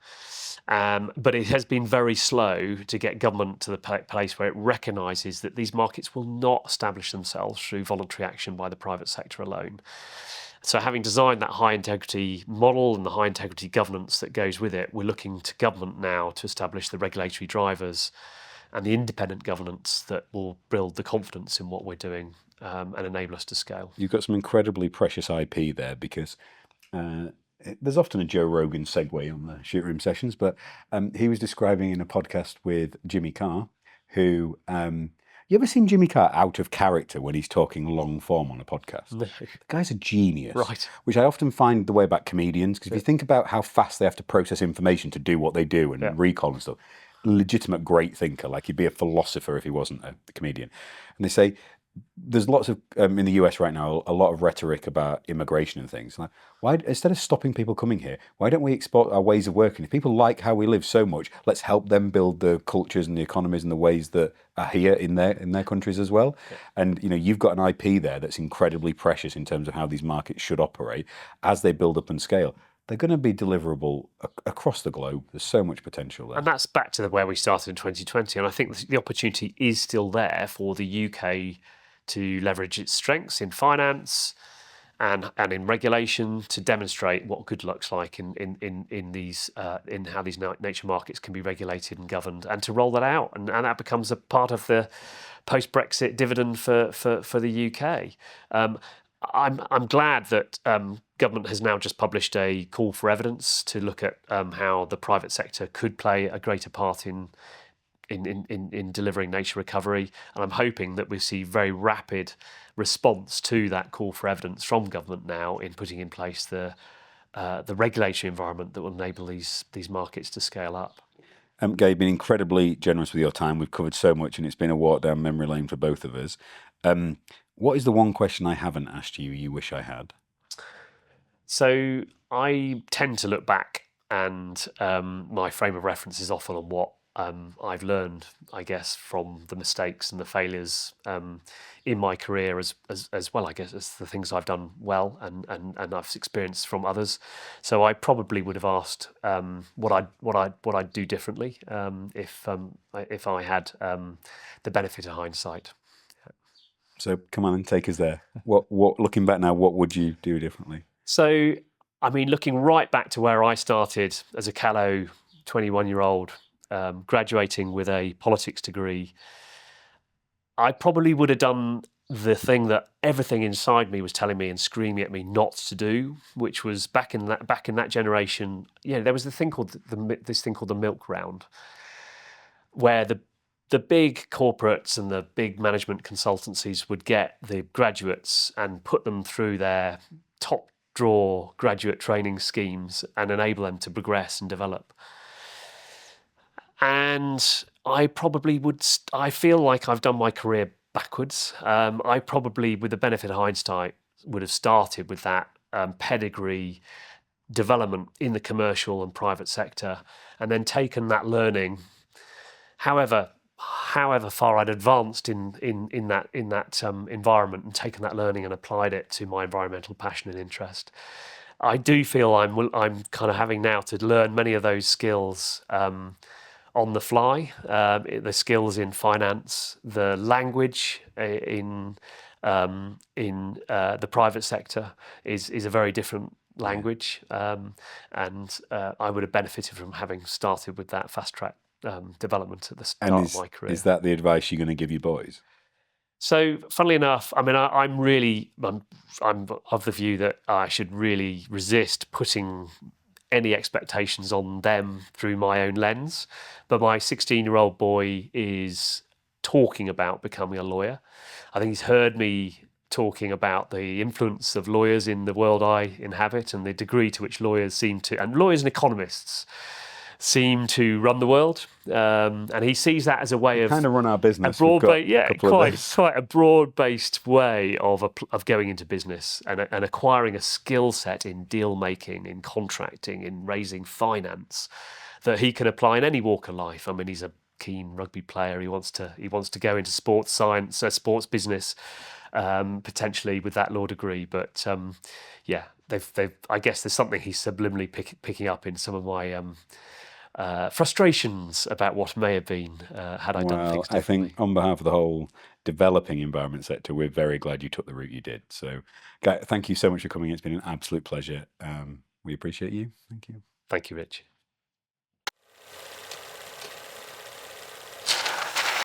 But it has been very slow to get government to the place where it recognises that these markets will not establish themselves through voluntary action by the private sector alone. So having designed that high integrity model and the high integrity governance that goes with it, we're looking to government now to establish the regulatory drivers and the independent governance that will build the confidence in what we're doing and enable us to scale. You've got some incredibly precious IP there, because there's often a Joe Rogan segue on the Shoot Room sessions, but he was describing in a podcast with Jimmy Carr, who... you ever seen Jimmy Carr out of character when he's talking long form on a podcast? No. The guy's a genius. Right. Which I often find the way about comedians, because if you think about how fast they have to process information to do what they do and recall and stuff, legitimate great thinker, like he'd be a philosopher if he wasn't a comedian. And they say there's lots of, in the US right now, a lot of rhetoric about immigration and things. Like, why, instead of stopping people coming here, why don't we export our ways of working? If people like how we live so much, let's help them build the cultures and the economies and the ways that are here in their countries as well. Yeah. And you've got an IP there that's incredibly precious in terms of how these markets should operate as they build up and scale. They're going to be deliverable across the globe. There's so much potential there. And that's back to where we started in 2020. And I think the opportunity is still there for the UK to leverage its strengths in finance and in regulation to demonstrate what good looks like in how these nature markets can be regulated and governed, and to roll that out. And that becomes a part of the post-Brexit dividend for the UK. I'm glad that government has now just published a call for evidence to look at how the private sector could play a greater part in delivering nature recovery, and I'm hoping that we see very rapid response to that call for evidence from government now in putting in place the regulatory environment that will enable these markets to scale up. Gabe, been incredibly generous with your time. We've covered so much, and it's been a walk down memory lane for both of us. What is the one question I haven't asked you wish I had? So I tend to look back, and my frame of reference is often on what I've learned, I guess, from the mistakes and the failures in my career, as well, I guess, as the things I've done well and I've experienced from others. So I probably would have asked what I'd do differently if I had the benefit of hindsight. So come on and take us there. What looking back now, what would you do differently? So, I mean, looking right back to where I started as a callow 21-year-old, graduating with a politics degree, I probably would have done the thing that everything inside me was telling me and screaming at me not to do, which was back in that generation. There was this thing called the milk round, where the big corporates and the big management consultancies would get the graduates and put them through their top drawer graduate training schemes and enable them to progress and develop. And I probably would. I feel like I've done my career backwards. I probably, with the benefit of hindsight, would have started with that pedigree development in the commercial and private sector, and then taken that learning, however far I'd advanced in that environment, and taken that learning and applied it to my environmental passion and interest. I do feel I'm kind of having now to learn many of those skills on the fly. The skills in finance, the language in the private sector is a very different language, and I would have benefited from having started with that fast track development at the start of my career. Is that the advice you're going to give your boys? So, funnily enough, I mean, I'm of the view that I should really resist putting any expectations on them through my own lens. But my 16-year-old boy is talking about becoming a lawyer. I think he's heard me talking about the influence of lawyers in the world I inhabit, and the degree to which lawyers and economists seem to run the world, and he sees that as a way of kind of run our business. Quite a broad-based way of going into business and acquiring a skill set in deal making, in contracting, in raising finance that he can apply in any walk of life. I mean, he's a keen rugby player. He wants to go into sports science, sports business, potentially with that law degree. But I guess there's something he's subliminally picking up in some of my frustrations about what may have been had I done things differently. I think on behalf of the whole developing environment sector, we're very glad you took the route you did. So, thank you so much for coming. It's been an absolute pleasure. We appreciate you. Thank you. Thank you, Rich.